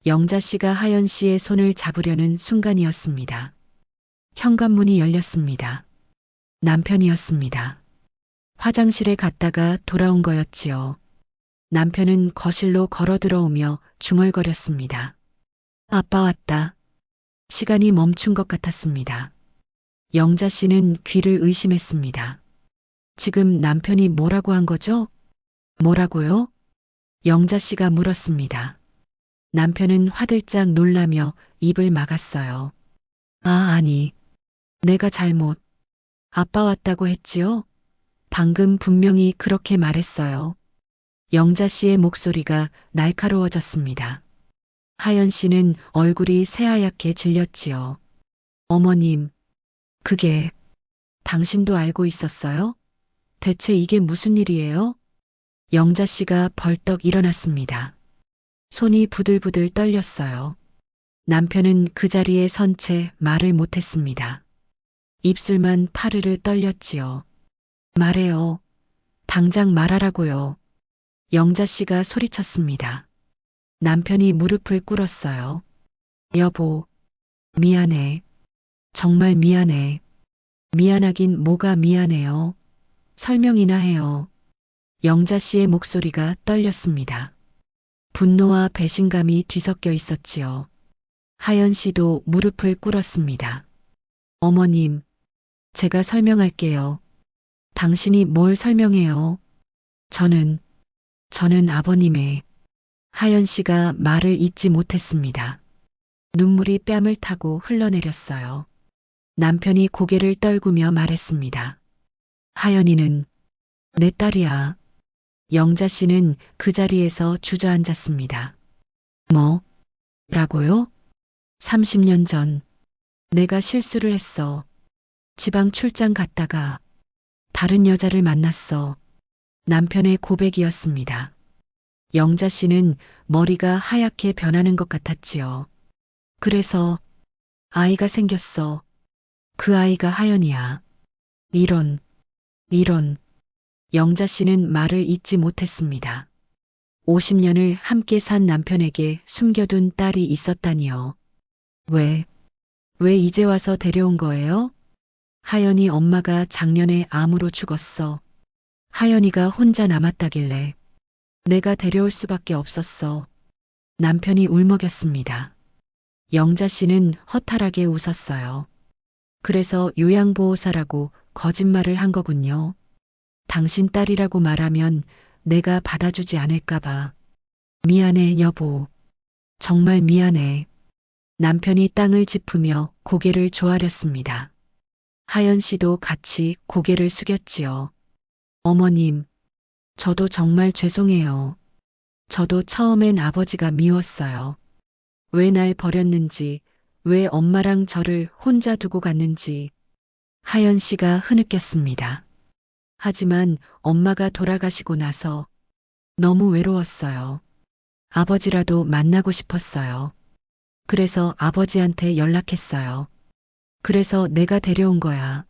영자 씨가 하연 씨의 손을 잡으려는 순간이었습니다. 현관문이 열렸습니다. 남편이었습니다. 화장실에 갔다가 돌아온 거였지요. 남편은 거실로 걸어 들어오며 중얼거렸습니다. 아빠 왔다. 시간이 멈춘 것 같았습니다. 영자 씨는 귀를 의심했습니다. 지금 남편이 뭐라고 한 거죠? 뭐라고요? 영자 씨가 물었습니다. 남편은 화들짝 놀라며 입을 막았어요. 아니. 내가 잘못. 아빠 왔다고 했지요? 방금 분명히 그렇게 말했어요. 영자 씨의 목소리가 날카로워졌습니다. 하연 씨는 얼굴이 새하얗게 질렸지요. 어머님, 그게 당신도 알고 있었어요? 대체 이게 무슨 일이에요? 영자 씨가 벌떡 일어났습니다. 손이 부들부들 떨렸어요. 남편은 그 자리에 선 채 말을 못했습니다. 입술만 파르르 떨렸지요. 말해요. 당장 말하라고요. 영자 씨가 소리쳤습니다. 남편이 무릎을 꿇었어요. 여보, 미안해. 정말 미안해. 미안하긴 뭐가 미안해요. 설명이나 해요. 영자 씨의 목소리가 떨렸습니다. 분노와 배신감이 뒤섞여 있었지요. 하연 씨도 무릎을 꿇었습니다. 어머님, 제가 설명할게요. 당신이 뭘 설명해요? 저는 아버님의. 하연 씨가 말을 잇지 못했습니다. 눈물이 뺨을 타고 흘러내렸어요. 남편이 고개를 떨구며 말했습니다. 하연이는 내 딸이야. 영자 씨는 그 자리에서 주저앉았습니다. 뭐라고요? 30년 전 내가 실수를 했어. 지방 출장 갔다가 다른 여자를 만났어. 남편의 고백이었습니다. 영자 씨는 머리가 하얗게 변하는 것 같았지요. 그래서 아이가 생겼어. 그 아이가 하연이야. 이런. 영자 씨는 말을 잇지 못했습니다. 50년을 함께 산 남편에게 숨겨둔 딸이 있었다니요. 왜 이제 와서 데려온 거예요? 하연이 엄마가 작년에 암으로 죽었어. 하연이가 혼자 남았다길래 내가 데려올 수밖에 없었어. 남편이 울먹였습니다. 영자 씨는 허탈하게 웃었어요. 그래서 요양보호사라고 거짓말을 한 거군요. 당신 딸이라고 말하면 내가 받아주지 않을까봐. 미안해, 여보. 정말 미안해. 남편이 땅을 짚으며 고개를 조아렸습니다. 하연 씨도 같이 고개를 숙였지요. 어머님, 저도 정말 죄송해요. 저도 처음엔 아버지가 미웠어요. 왜 날 버렸는지, 왜 엄마랑 저를 혼자 두고 갔는지. 하연 씨가 흐느꼈습니다. 하지만 엄마가 돌아가시고 나서 너무 외로웠어요. 아버지라도 만나고 싶었어요. 그래서 아버지한테 연락했어요. 그래서 내가 데려온 거야.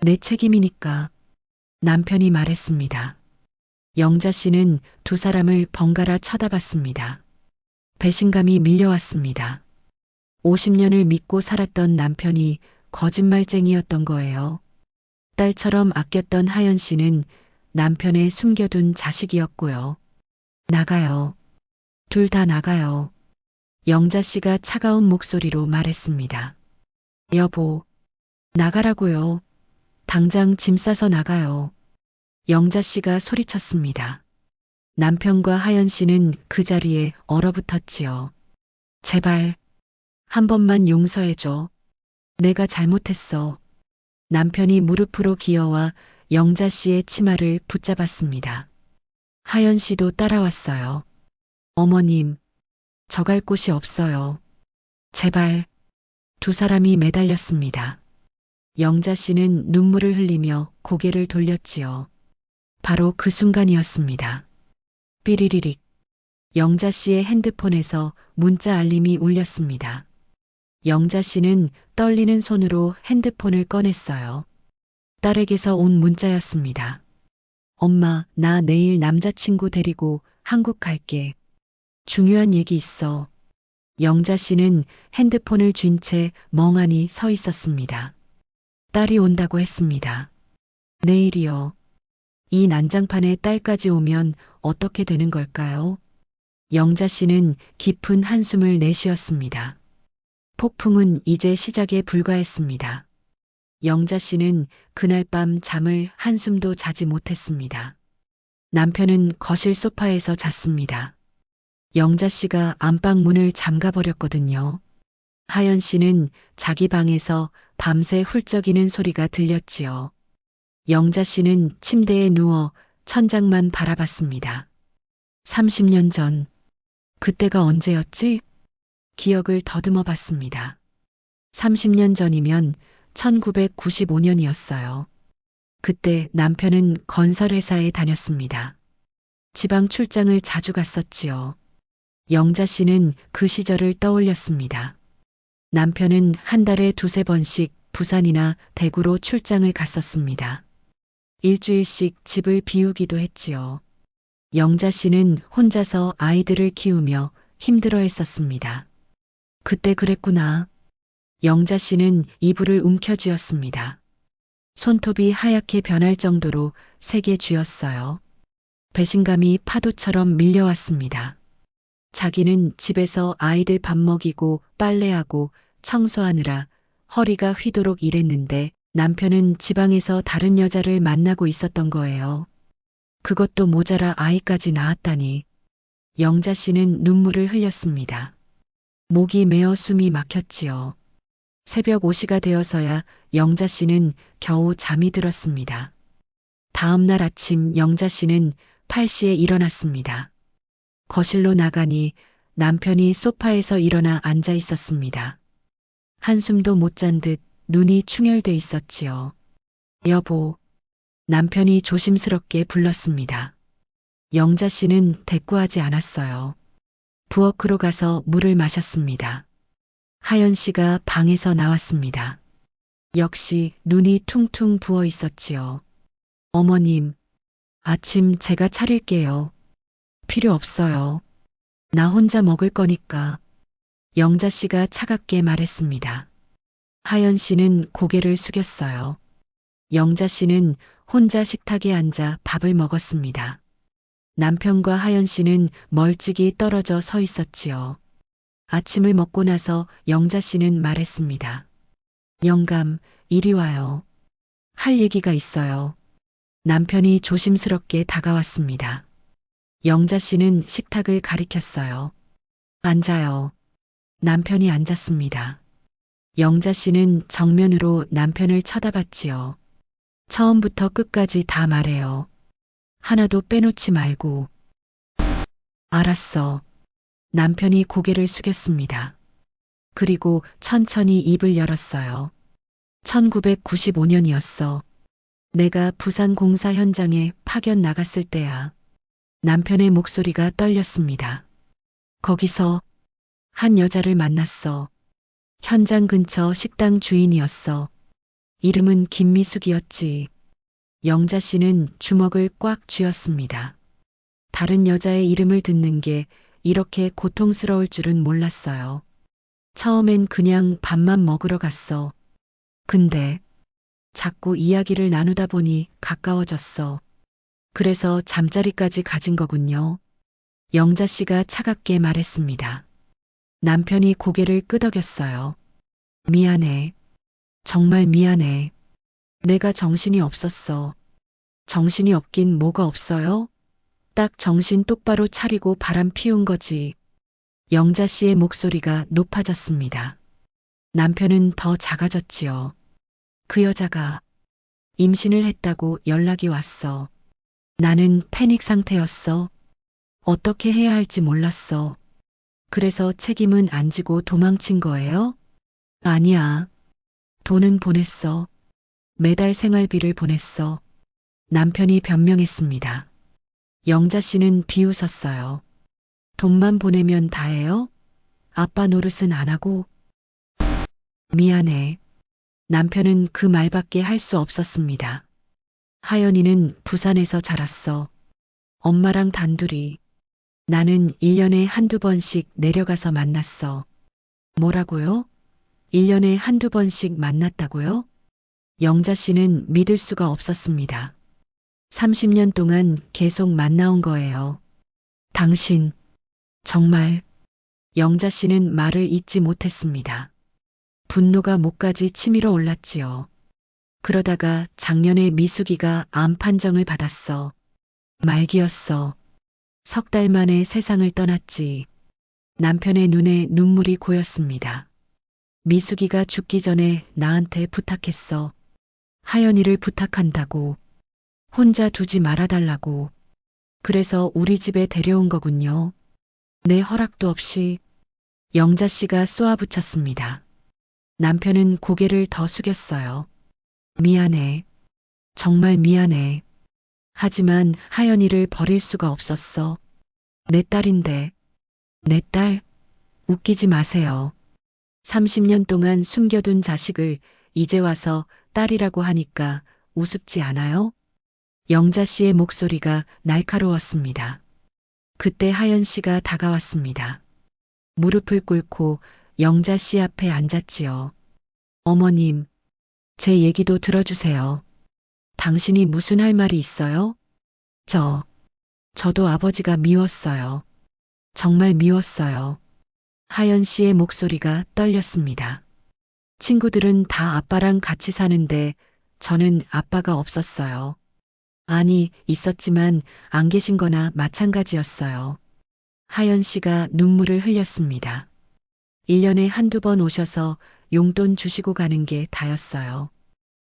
내 책임이니까. 남편이 말했습니다. 영자 씨는 두 사람을 번갈아 쳐다봤습니다. 배신감이 밀려왔습니다. 50년을 믿고 살았던 남편이 거짓말쟁이였던 거예요. 딸처럼 아꼈던 하연 씨는 남편의 숨겨둔 자식이었고요. 나가요. 둘 다 나가요. 영자 씨가 차가운 목소리로 말했습니다. 여보, 나가라고요. 당장 짐 싸서 나가요. 영자 씨가 소리쳤습니다. 남편과 하연 씨는 그 자리에 얼어붙었지요. 제발, 한 번만 용서해줘. 내가 잘못했어. 남편이 무릎으로 기어와 영자 씨의 치마를 붙잡았습니다. 하연 씨도 따라왔어요. 어머님, 저 갈 곳이 없어요. 제발. 두 사람이 매달렸습니다. 영자 씨는 눈물을 흘리며 고개를 돌렸지요. 바로 그 순간이었습니다. 삐리리릭. 영자 씨의 핸드폰에서 문자 알림이 울렸습니다. 영자 씨는 떨리는 손으로 핸드폰을 꺼냈어요. 딸에게서 온 문자였습니다. 엄마, 나 내일 남자친구 데리고 한국 갈게. 중요한 얘기 있어. 영자 씨는 핸드폰을 쥔 채 멍하니 서 있었습니다. 딸이 온다고 했습니다. 내일이요. 이 난장판에 딸까지 오면 어떻게 되는 걸까요? 영자 씨는 깊은 한숨을 내쉬었습니다. 폭풍은 이제 시작에 불과했습니다. 영자 씨는 그날 밤 잠을 한숨도 자지 못했습니다. 남편은 거실 소파에서 잤습니다. 영자 씨가 안방 문을 잠가버렸거든요. 하연 씨는 자기 방에서 밤새 훌쩍이는 소리가 들렸지요. 영자 씨는 침대에 누워 천장만 바라봤습니다. 30년 전, 그때가 언제였지? 기억을 더듬어 봤습니다. 30년 전이면 1995년이었어요. 그때 남편은 건설회사에 다녔습니다. 지방 출장을 자주 갔었지요. 영자 씨는 그 시절을 떠올렸습니다. 남편은 한 달에 두세 번씩 부산이나 대구로 출장을 갔었습니다. 일주일씩 집을 비우기도 했지요. 영자 씨는 혼자서 아이들을 키우며 힘들어 했었습니다. 그때 그랬구나. 영자 씨는 이불을 움켜쥐었습니다. 손톱이 하얗게 변할 정도로 세게 쥐었어요. 배신감이 파도처럼 밀려왔습니다. 자기는 집에서 아이들 밥 먹이고 빨래하고 청소하느라 허리가 휘도록 일했는데 남편은 지방에서 다른 여자를 만나고 있었던 거예요. 그것도 모자라 아이까지 낳았다니. 영자 씨는 눈물을 흘렸습니다. 목이 메어 숨이 막혔지요. 새벽 5시가 되어서야 영자 씨는 겨우 잠이 들었습니다. 다음 날 아침 영자 씨는 8시에 일어났습니다. 거실로 나가니 남편이 소파에서 일어나 앉아 있었습니다. 한숨도 못 잔 듯 눈이 충혈돼 있었지요. 여보, 남편이 조심스럽게 불렀습니다. 영자 씨는 대꾸하지 않았어요. 부엌으로 가서 물을 마셨습니다. 하연 씨가 방에서 나왔습니다. 역시 눈이 퉁퉁 부어 있었지요. 어머님, 아침 제가 차릴게요. 필요 없어요. 나 혼자 먹을 거니까. 영자 씨가 차갑게 말했습니다. 하연 씨는 고개를 숙였어요. 영자 씨는 혼자 식탁에 앉아 밥을 먹었습니다. 남편과 하연 씨는 멀찍이 떨어져 서 있었지요. 아침을 먹고 나서 영자 씨는 말했습니다. 영감, 이리 와요. 할 얘기가 있어요. 남편이 조심스럽게 다가왔습니다. 영자 씨는 식탁을 가리켰어요. 앉아요. 남편이 앉았습니다. 영자 씨는 정면으로 남편을 쳐다봤지요. 처음부터 끝까지 다 말해요. 하나도 빼놓지 말고. 알았어. 남편이 고개를 숙였습니다. 그리고 천천히 입을 열었어요. 1995년이었어. 내가 부산 공사 현장에 파견 나갔을 때야. 남편의 목소리가 떨렸습니다. 거기서 한 여자를 만났어. 현장 근처 식당 주인이었어. 이름은 김미숙이었지. 영자 씨는 주먹을 꽉 쥐었습니다. 다른 여자의 이름을 듣는 게 이렇게 고통스러울 줄은 몰랐어요. 처음엔 그냥 밥만 먹으러 갔어. 근데 자꾸 이야기를 나누다 보니 가까워졌어. 그래서 잠자리까지 가진 거군요. 영자 씨가 차갑게 말했습니다. 남편이 고개를 끄덕였어요. 미안해. 정말 미안해. 내가 정신이 없었어. 정신이 없긴 뭐가 없어요? 딱 정신 똑바로 차리고 바람 피운 거지. 영자 씨의 목소리가 높아졌습니다. 남편은 더 작아졌지요. 그 여자가 임신을 했다고 연락이 왔어. 나는 패닉 상태였어. 어떻게 해야 할지 몰랐어. 그래서 책임은 안 지고 도망친 거예요? 아니야. 돈은 보냈어. 매달 생활비를 보냈어. 남편이 변명했습니다. 영자 씨는 비웃었어요. 돈만 보내면 다예요? 아빠 노릇은 안 하고? 미안해. 남편은 그 말밖에 할 수 없었습니다. 하연이는 부산에서 자랐어. 엄마랑 단둘이. 나는 1년에 한두 번씩 내려가서 만났어. 뭐라고요? 1년에 한두 번씩 만났다고요? 영자 씨는 믿을 수가 없었습니다. 30년 동안 계속 만나온 거예요. 당신, 정말. 영자 씨는 말을 잇지 못했습니다. 분노가 목까지 치밀어 올랐지요. 그러다가 작년에 미숙이가 암 판정을 받았어. 말기였어. 석 달 만에 세상을 떠났지. 남편의 눈에 눈물이 고였습니다. 미숙이가 죽기 전에 나한테 부탁했어. 하연이를 부탁한다고. 혼자 두지 말아달라고. 그래서 우리 집에 데려온 거군요. 내 허락도 없이. 영자 씨가 쏘아붙였습니다. 남편은 고개를 더 숙였어요. 미안해. 정말 미안해. 하지만 하연이를 버릴 수가 없었어. 내 딸인데. 내 딸? 웃기지 마세요. 30년 동안 숨겨둔 자식을 이제 와서 딸이라고 하니까 우습지 않아요? 영자 씨의 목소리가 날카로웠습니다. 그때 하연 씨가 다가왔습니다. 무릎을 꿇고 영자 씨 앞에 앉았지요. 어머님, 제 얘기도 들어주세요. 당신이 무슨 할 말이 있어요? 저도 아버지가 미웠어요. 정말 미웠어요. 하연 씨의 목소리가 떨렸습니다. 친구들은 다 아빠랑 같이 사는데 저는 아빠가 없었어요. 아니, 있었지만 안 계신 거나 마찬가지였어요. 하연 씨가 눈물을 흘렸습니다. 1년에 한두 번 오셔서 용돈 주시고 가는 게 다였어요.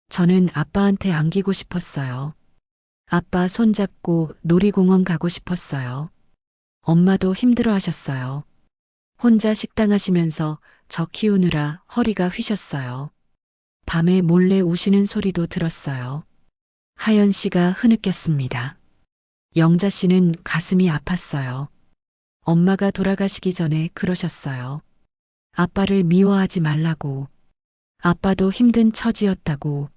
저는 아빠한테 안기고 싶었어요. 아빠 손잡고 놀이공원 가고 싶었어요. 엄마도 힘들어 하셨어요. 혼자 식당 하시면서 저 키우느라 허리가 휘셨어요. 밤에 몰래 우시는 소리도 들었어요. 하연 씨가 흐느꼈습니다. 영자 씨는 가슴이 아팠어요. 엄마가 돌아가시기 전에 그러셨어요. 아빠를 미워하지 말라고. 아빠도 힘든 처지였다고.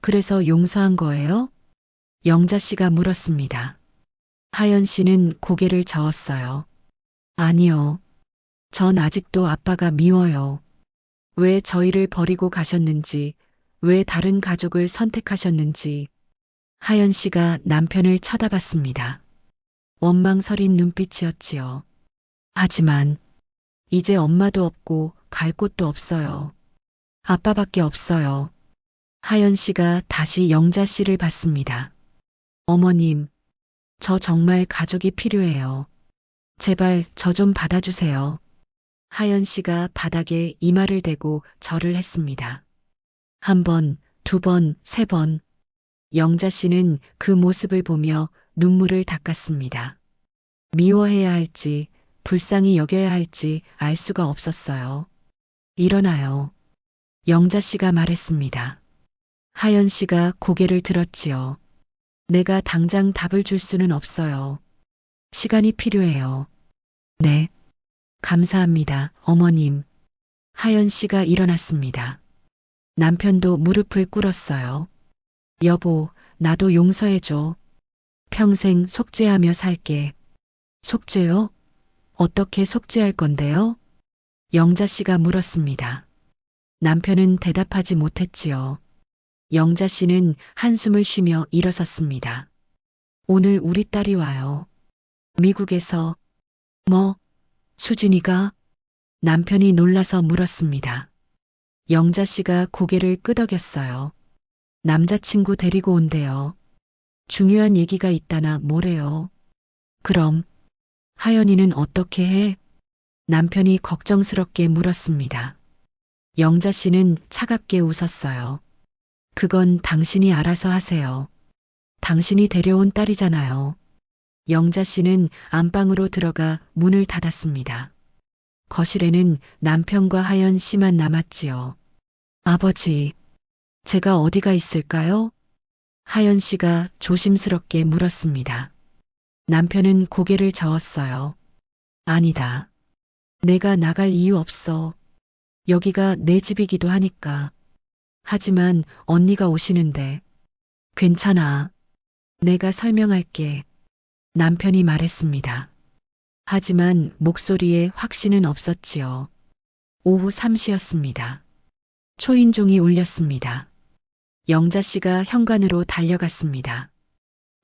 그래서 용서한 거예요? 영자 씨가 물었습니다. 하연 씨는 고개를 저었어요. 아니요. 전 아직도 아빠가 미워요. 왜 저희를 버리고 가셨는지, 왜 다른 가족을 선택하셨는지. 하연 씨가 남편을 쳐다봤습니다. 원망서린 눈빛이었지요. 하지만 이제 엄마도 없고 갈 곳도 없어요. 아빠밖에 없어요. 하연 씨가 다시 영자 씨를 봤습니다. 어머님, 저 정말 가족이 필요해요. 제발 저 좀 받아주세요. 하연 씨가 바닥에 이마를 대고 절을 했습니다. 한 번, 두 번, 세 번. 영자 씨는 그 모습을 보며 눈물을 닦았습니다. 미워해야 할지, 불쌍히 여겨야 할지 알 수가 없었어요. 일어나요. 영자 씨가 말했습니다. 하연 씨가 고개를 들었지요. 내가 당장 답을 줄 수는 없어요. 시간이 필요해요. 네. 감사합니다, 어머님. 하연 씨가 일어났습니다. 남편도 무릎을 꿇었어요. 여보, 나도 용서해줘. 평생 속죄하며 살게. 속죄요? 어떻게 속죄할 건데요? 영자 씨가 물었습니다. 남편은 대답하지 못했지요. 영자 씨는 한숨을 쉬며 일어섰습니다. 오늘 우리 딸이 와요. 미국에서. 뭐? 수진이가? 남편이 놀라서 물었습니다. 영자 씨가 고개를 끄덕였어요. 남자친구 데리고 온대요. 중요한 얘기가 있다나 뭐래요. 그럼 하연이는 어떻게 해? 남편이 걱정스럽게 물었습니다. 영자 씨는 차갑게 웃었어요. 그건 당신이 알아서 하세요. 당신이 데려온 딸이잖아요. 영자 씨는 안방으로 들어가 문을 닫았습니다. 거실에는 남편과 하연 씨만 남았지요. 아버지, 제가 어디가 있을까요? 하연 씨가 조심스럽게 물었습니다. 남편은 고개를 저었어요. 아니다. 내가 나갈 이유 없어. 여기가 내 집이기도 하니까. 하지만 언니가 오시는데. 괜찮아. 내가 설명할게. 남편이 말했습니다. 하지만 목소리에 확신은 없었지요. 오후 3시였습니다. 초인종이 울렸습니다. 영자 씨가 현관으로 달려갔습니다.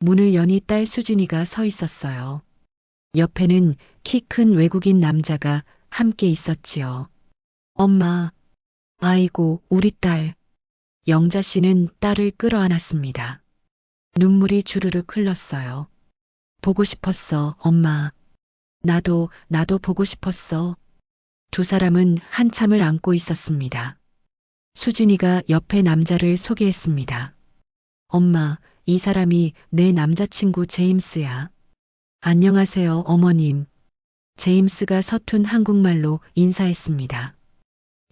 문을 여니 딸 수진이가 서 있었어요. 옆에는 키 큰 외국인 남자가 함께 있었지요. 엄마, 아이고, 우리 딸. 영자 씨는 딸을 끌어안았습니다. 눈물이 주르륵 흘렀어요. 보고 싶었어, 엄마. 나도 보고 싶었어. 두 사람은 한참을 안고 있었습니다. 수진이가 옆에 남자를 소개했습니다. 엄마, 이 사람이 내 남자친구 제임스야. 안녕하세요, 어머님. 제임스가 서툰 한국말로 인사했습니다.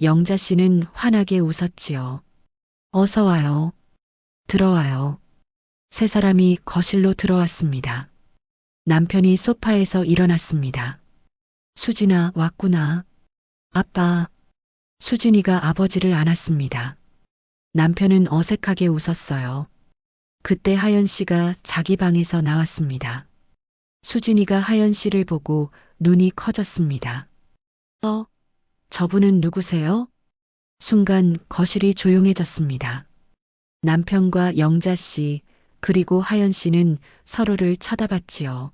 영자 씨는 환하게 웃었지요. 어서 와요. 들어와요. 세 사람이 거실로 들어왔습니다. 남편이 소파에서 일어났습니다. 수진아, 왔구나. 아빠. 수진이가 아버지를 안았습니다. 남편은 어색하게 웃었어요. 그때 하연 씨가 자기 방에서 나왔습니다. 수진이가 하연 씨를 보고 눈이 커졌습니다. 저분은 누구세요? 순간 거실이 조용해졌습니다. 남편과 영자 씨, 그리고 하연 씨는 서로를 쳐다봤지요.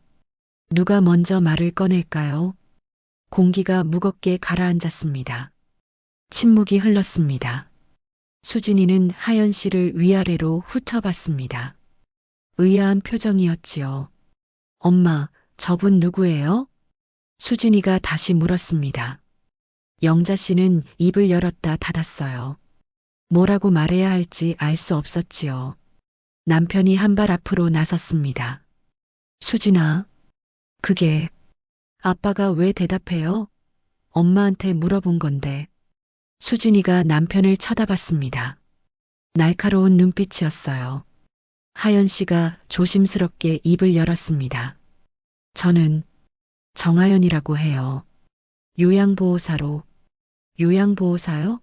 누가 먼저 말을 꺼낼까요? 공기가 무겁게 가라앉았습니다. 침묵이 흘렀습니다. 수진이는 하연 씨를 위아래로 훑어봤습니다. 의아한 표정이었지요. 엄마, 저분 누구예요? 수진이가 다시 물었습니다. 영자 씨는 입을 열었다 닫았어요. 뭐라고 말해야 할지 알 수 없었지요. 남편이 한 발 앞으로 나섰습니다. 수진아, 그게 아빠가 왜 대답해요? 엄마한테 물어본 건데. 수진이가 남편을 쳐다봤습니다. 날카로운 눈빛이었어요. 하연 씨가 조심스럽게 입을 열었습니다. 저는 정하연이라고 해요. 요양보호사로. 요양보호사요?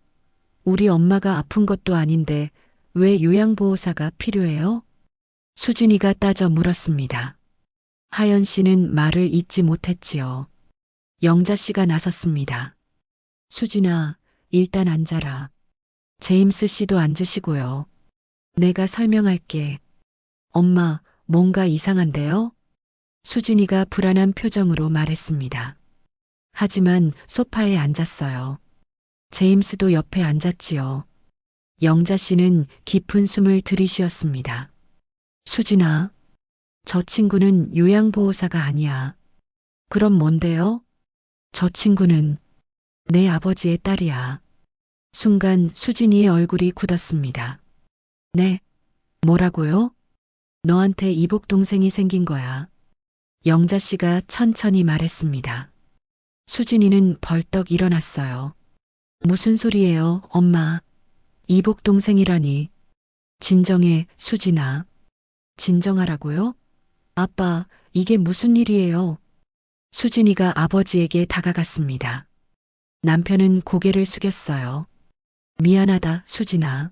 우리 엄마가 아픈 것도 아닌데 왜 요양보호사가 필요해요? 수진이가 따져 물었습니다. 하연 씨는 말을 잇지 못했지요. 영자 씨가 나섰습니다. 수진아, 일단 앉아라. 제임스 씨도 앉으시고요. 내가 설명할게. 엄마, 뭔가 이상한데요? 수진이가 불안한 표정으로 말했습니다. 하지만 소파에 앉았어요. 제임스도 옆에 앉았지요. 영자 씨는 깊은 숨을 들이쉬었습니다. 수진아, 저 친구는 요양보호사가 아니야. 그럼 뭔데요? 저 친구는 내 아버지의 딸이야. 순간 수진이의 얼굴이 굳었습니다. 네, 뭐라고요? 너한테 이복 동생이 생긴 거야. 영자 씨가 천천히 말했습니다. 수진이는 벌떡 일어났어요. 무슨 소리예요, 엄마? 이복 동생이라니. 진정해, 수진아. 진정하라고요? 아빠, 이게 무슨 일이에요? 수진이가 아버지에게 다가갔습니다. 남편은 고개를 숙였어요. 미안하다, 수진아.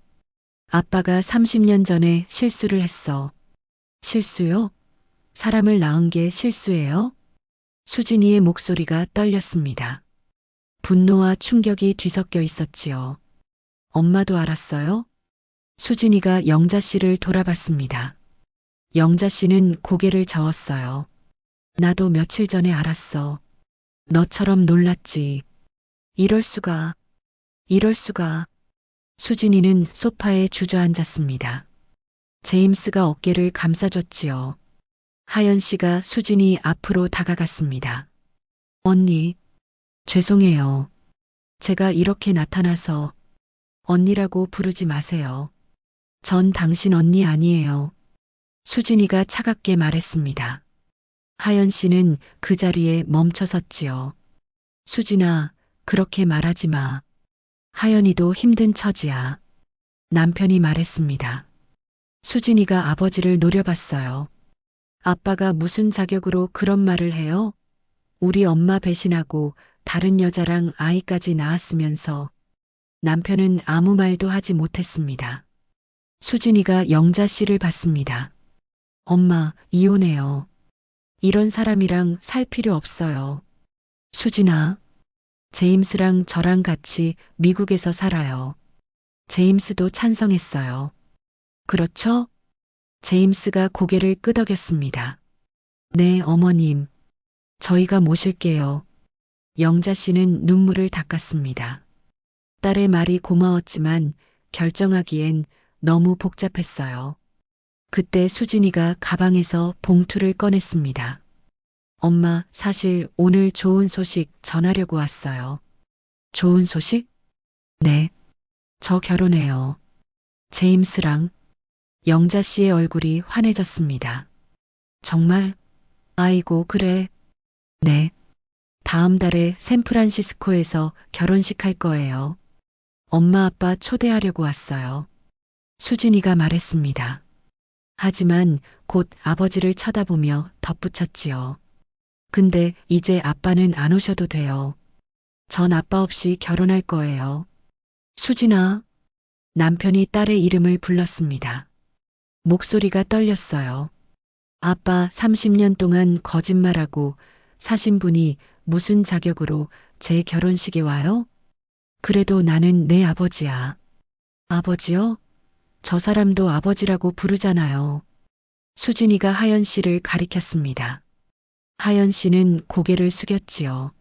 아빠가 30년 전에 실수를 했어. 실수요? 사람을 낳은 게 실수예요? 수진이의 목소리가 떨렸습니다. 분노와 충격이 뒤섞여 있었지요. 엄마도 알았어요? 수진이가 영자 씨를 돌아봤습니다. 영자 씨는 고개를 저었어요. 나도 며칠 전에 알았어. 너처럼 놀랐지. 이럴 수가. 이럴 수가. 수진이는 소파에 주저앉았습니다. 제임스가 어깨를 감싸줬지요. 하연 씨가 수진이 앞으로 다가갔습니다. 언니, 죄송해요. 제가 이렇게 나타나서 언니라고 부르지 마세요. 전 당신 언니 아니에요. 수진이가 차갑게 말했습니다. 하연 씨는 그 자리에 멈춰 섰지요. 수진아, 그렇게 말하지 마. 하연이도 힘든 처지야. 남편이 말했습니다. 수진이가 아버지를 노려봤어요. 아빠가 무슨 자격으로 그런 말을 해요? 우리 엄마 배신하고 다른 여자랑 아이까지 낳았으면서. 남편은 아무 말도 하지 못했습니다. 수진이가 영자 씨를 봤습니다. 엄마, 이혼해요. 이런 사람이랑 살 필요 없어요. 수진아, 제임스랑 저랑 같이 미국에서 살아요. 제임스도 찬성했어요. 그렇죠? 제임스가 고개를 끄덕였습니다. 네, 어머님. 저희가 모실게요. 영자 씨는 눈물을 닦았습니다. 딸의 말이 고마웠지만 결정하기엔 너무 복잡했어요. 그때 수진이가 가방에서 봉투를 꺼냈습니다. 엄마, 사실 오늘 좋은 소식 전하려고 왔어요. 좋은 소식? 네. 저 결혼해요. 제임스랑. 영자 씨의 얼굴이 환해졌습니다. 정말? 아이고, 그래. 네. 다음 달에 샌프란시스코에서 결혼식 할 거예요. 엄마 아빠 초대하려고 왔어요. 수진이가 말했습니다. 하지만 곧 아버지를 쳐다보며 덧붙였지요. 근데 이제 아빠는 안 오셔도 돼요. 전 아빠 없이 결혼할 거예요. 수진아, 남편이 딸의 이름을 불렀습니다. 목소리가 떨렸어요. 아빠 30년 동안 거짓말하고 사신 분이 무슨 자격으로 제 결혼식에 와요? 그래도 나는 내 아버지야. 아버지요? 저 사람도 아버지라고 부르잖아요. 수진이가 하연 씨를 가리켰습니다. 하연 씨는 고개를 숙였지요.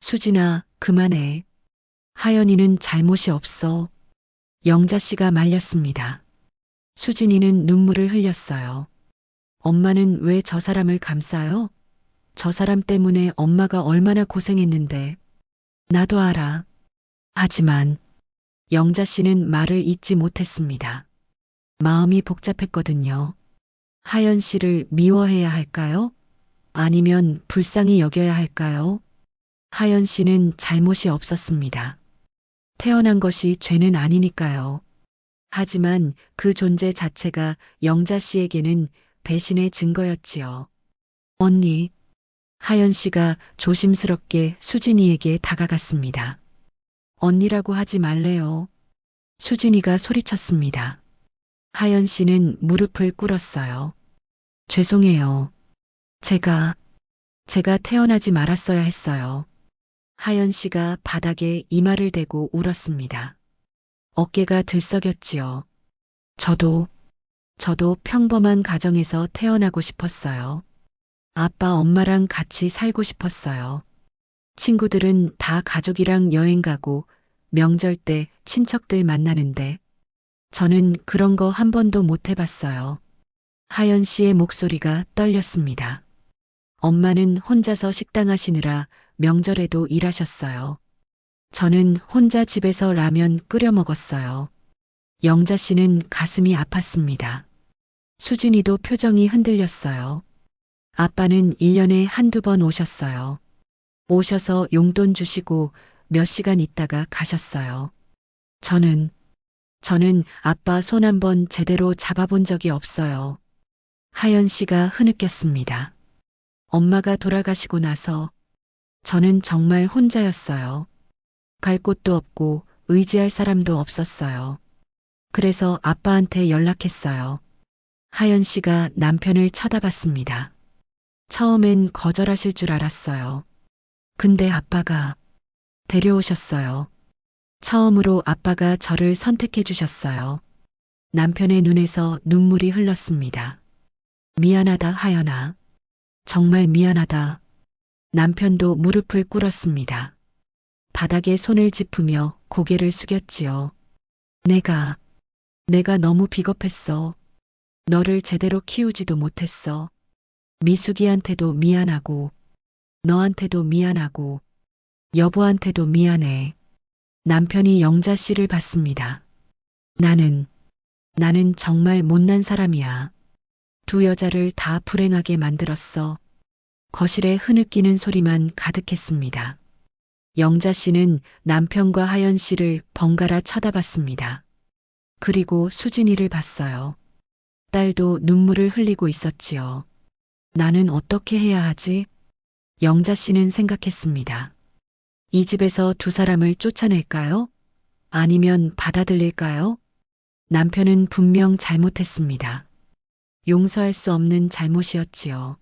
수진아, 그만해. 하연이는 잘못이 없어. 영자 씨가 말렸습니다. 수진이는 눈물을 흘렸어요. 엄마는 왜 저 사람을 감싸요? 저 사람 때문에 엄마가 얼마나 고생했는데. 나도 알아. 하지만 영자 씨는 말을 잇지 못했습니다. 마음이 복잡했거든요. 하연 씨를 미워해야 할까요? 아니면 불쌍히 여겨야 할까요? 하연 씨는 잘못이 없었습니다. 태어난 것이 죄는 아니니까요. 하지만 그 존재 자체가 영자 씨에게는 배신의 증거였지요. 언니, 하연 씨가 조심스럽게 수진이에게 다가갔습니다. 언니라고 하지 말래요. 수진이가 소리쳤습니다. 하연 씨는 무릎을 꿇었어요. 죄송해요. 제가 태어나지 말았어야 했어요. 하연 씨가 바닥에 이마를 대고 울었습니다. 어깨가 들썩였지요. 저도 평범한 가정에서 태어나고 싶었어요. 아빠, 엄마랑 같이 살고 싶었어요. 친구들은 다 가족이랑 여행 가고 명절 때 친척들 만나는데 저는 그런 거 한 번도 못 해봤어요. 하연 씨의 목소리가 떨렸습니다. 엄마는 혼자서 식당 하시느라 명절에도 일하셨어요. 저는 혼자 집에서 라면 끓여 먹었어요. 영자 씨는 가슴이 아팠습니다. 수진이도 표정이 흔들렸어요. 아빠는 1년에 한두 번 오셨어요. 오셔서 용돈 주시고 몇 시간 있다가 가셨어요. 저는 아빠 손 한 번 제대로 잡아본 적이 없어요. 하연 씨가 흐느꼈습니다. 엄마가 돌아가시고 나서 저는 정말 혼자였어요. 갈 곳도 없고 의지할 사람도 없었어요. 그래서 아빠한테 연락했어요. 하연 씨가 남편을 쳐다봤습니다. 처음엔 거절하실 줄 알았어요. 근데 아빠가 데려오셨어요. 처음으로 아빠가 저를 선택해 주셨어요. 남편의 눈에서 눈물이 흘렀습니다. 미안하다, 하연아. 정말 미안하다. 남편도 무릎을 꿇었습니다. 바닥에 손을 짚으며 고개를 숙였지요. 내가 너무 비겁했어. 너를 제대로 키우지도 못했어. 미숙이한테도 미안하고, 너한테도 미안하고, 여보한테도 미안해. 남편이 영자 씨를 봤습니다. 나는 정말 못난 사람이야. 두 여자를 다 불행하게 만들었어. 거실에 흐느끼는 소리만 가득했습니다. 영자 씨는 남편과 하연 씨를 번갈아 쳐다봤습니다. 그리고 수진이를 봤어요. 딸도 눈물을 흘리고 있었지요. 나는 어떻게 해야 하지? 영자 씨는 생각했습니다. 이 집에서 두 사람을 쫓아낼까요? 아니면 받아들일까요? 남편은 분명 잘못했습니다. 용서할 수 없는 잘못이었지요.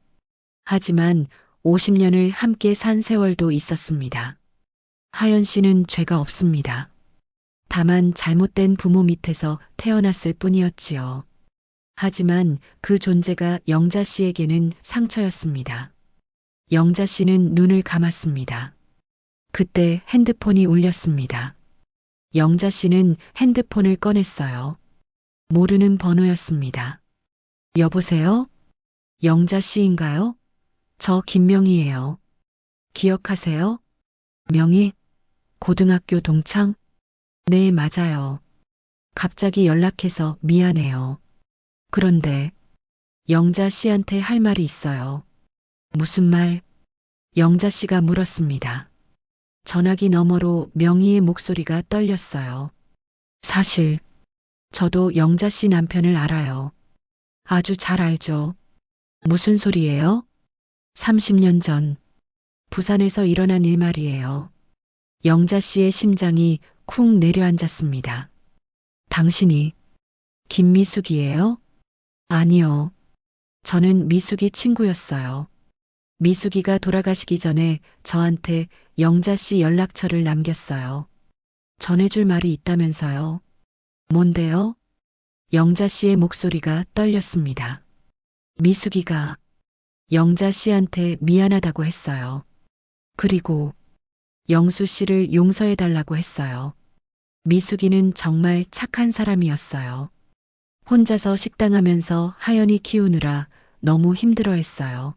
하지만 50년을 함께 산 세월도 있었습니다. 하연 씨는 죄가 없습니다. 다만 잘못된 부모 밑에서 태어났을 뿐이었지요. 하지만 그 존재가 영자 씨에게는 상처였습니다. 영자 씨는 눈을 감았습니다. 그때 핸드폰이 울렸습니다. 영자 씨는 핸드폰을 꺼냈어요. 모르는 번호였습니다. 여보세요? 영자 씨인가요? 저 김명희예요. 기억하세요? 명희? 고등학교 동창? 네, 맞아요. 갑자기 연락해서 미안해요. 그런데 영자 씨한테 할 말이 있어요. 무슨 말? 영자 씨가 물었습니다. 전화기 너머로 명희의 목소리가 떨렸어요. 사실 저도 영자 씨 남편을 알아요. 아주 잘 알죠. 무슨 소리예요? 30년 전 부산에서 일어난 일 말이에요. 영자 씨의 심장이 쿵 내려앉았습니다. 당신이 김미숙이에요? 아니요. 저는 미숙이 친구였어요. 미숙이가 돌아가시기 전에 저한테 영자 씨 연락처를 남겼어요. 전해줄 말이 있다면서요. 뭔데요? 영자 씨의 목소리가 떨렸습니다. 미숙이가 영자 씨한테 미안하다고 했어요. 그리고 영수 씨를 용서해달라고 했어요. 미숙이는 정말 착한 사람이었어요. 혼자서 식당하면서 하연이 키우느라 너무 힘들어했어요.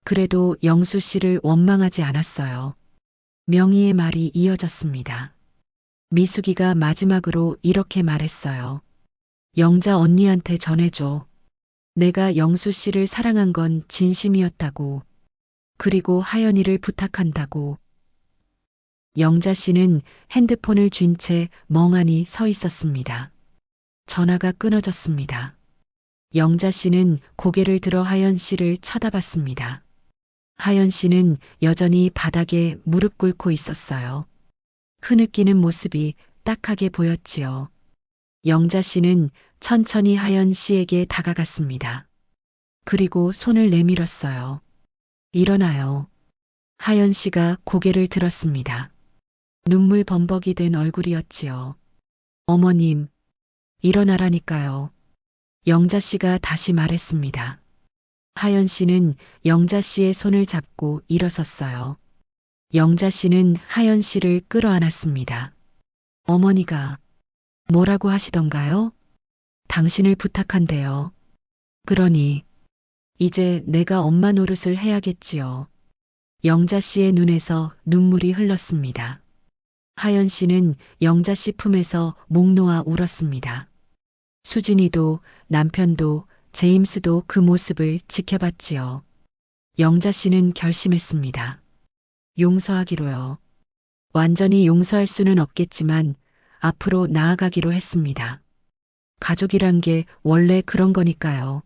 그래도 영수 씨를 원망하지 않았어요. 명희의 말이 이어졌습니다. 미숙이가 마지막으로 이렇게 말했어요. 영자 언니한테 전해줘. 내가 영수 씨를 사랑한 건 진심이었다고. 그리고 하연이를 부탁한다고. 영자 씨는 핸드폰을 쥔 채 멍하니 서 있었습니다. 전화가 끊어졌습니다. 영자 씨는 고개를 들어 하연 씨를 쳐다봤습니다. 하연 씨는 여전히 바닥에 무릎 꿇고 있었어요. 흐느끼는 모습이 딱하게 보였지요. 영자 씨는 천천히 하연 씨에게 다가갔습니다. 그리고 손을 내밀었어요. 일어나요. 하연 씨가 고개를 들었습니다. 눈물 범벅이 된 얼굴이었지요. 어머님, 일어나라니까요. 영자 씨가 다시 말했습니다. 하연 씨는 영자 씨의 손을 잡고 일어섰어요. 영자 씨는 하연 씨를 끌어안았습니다. 어머니가 뭐라고 하시던가요? 당신을 부탁한대요. 그러니 이제 내가 엄마 노릇을 해야겠지요. 영자 씨의 눈에서 눈물이 흘렀습니다. 하연 씨는 영자 씨 품에서 목 놓아 울었습니다. 수진이도 남편도 제임스도 그 모습을 지켜봤지요. 영자 씨는 결심했습니다. 용서하기로요. 완전히 용서할 수는 없겠지만 앞으로 나아가기로 했습니다. 가족이란 게 원래 그런 거니까요.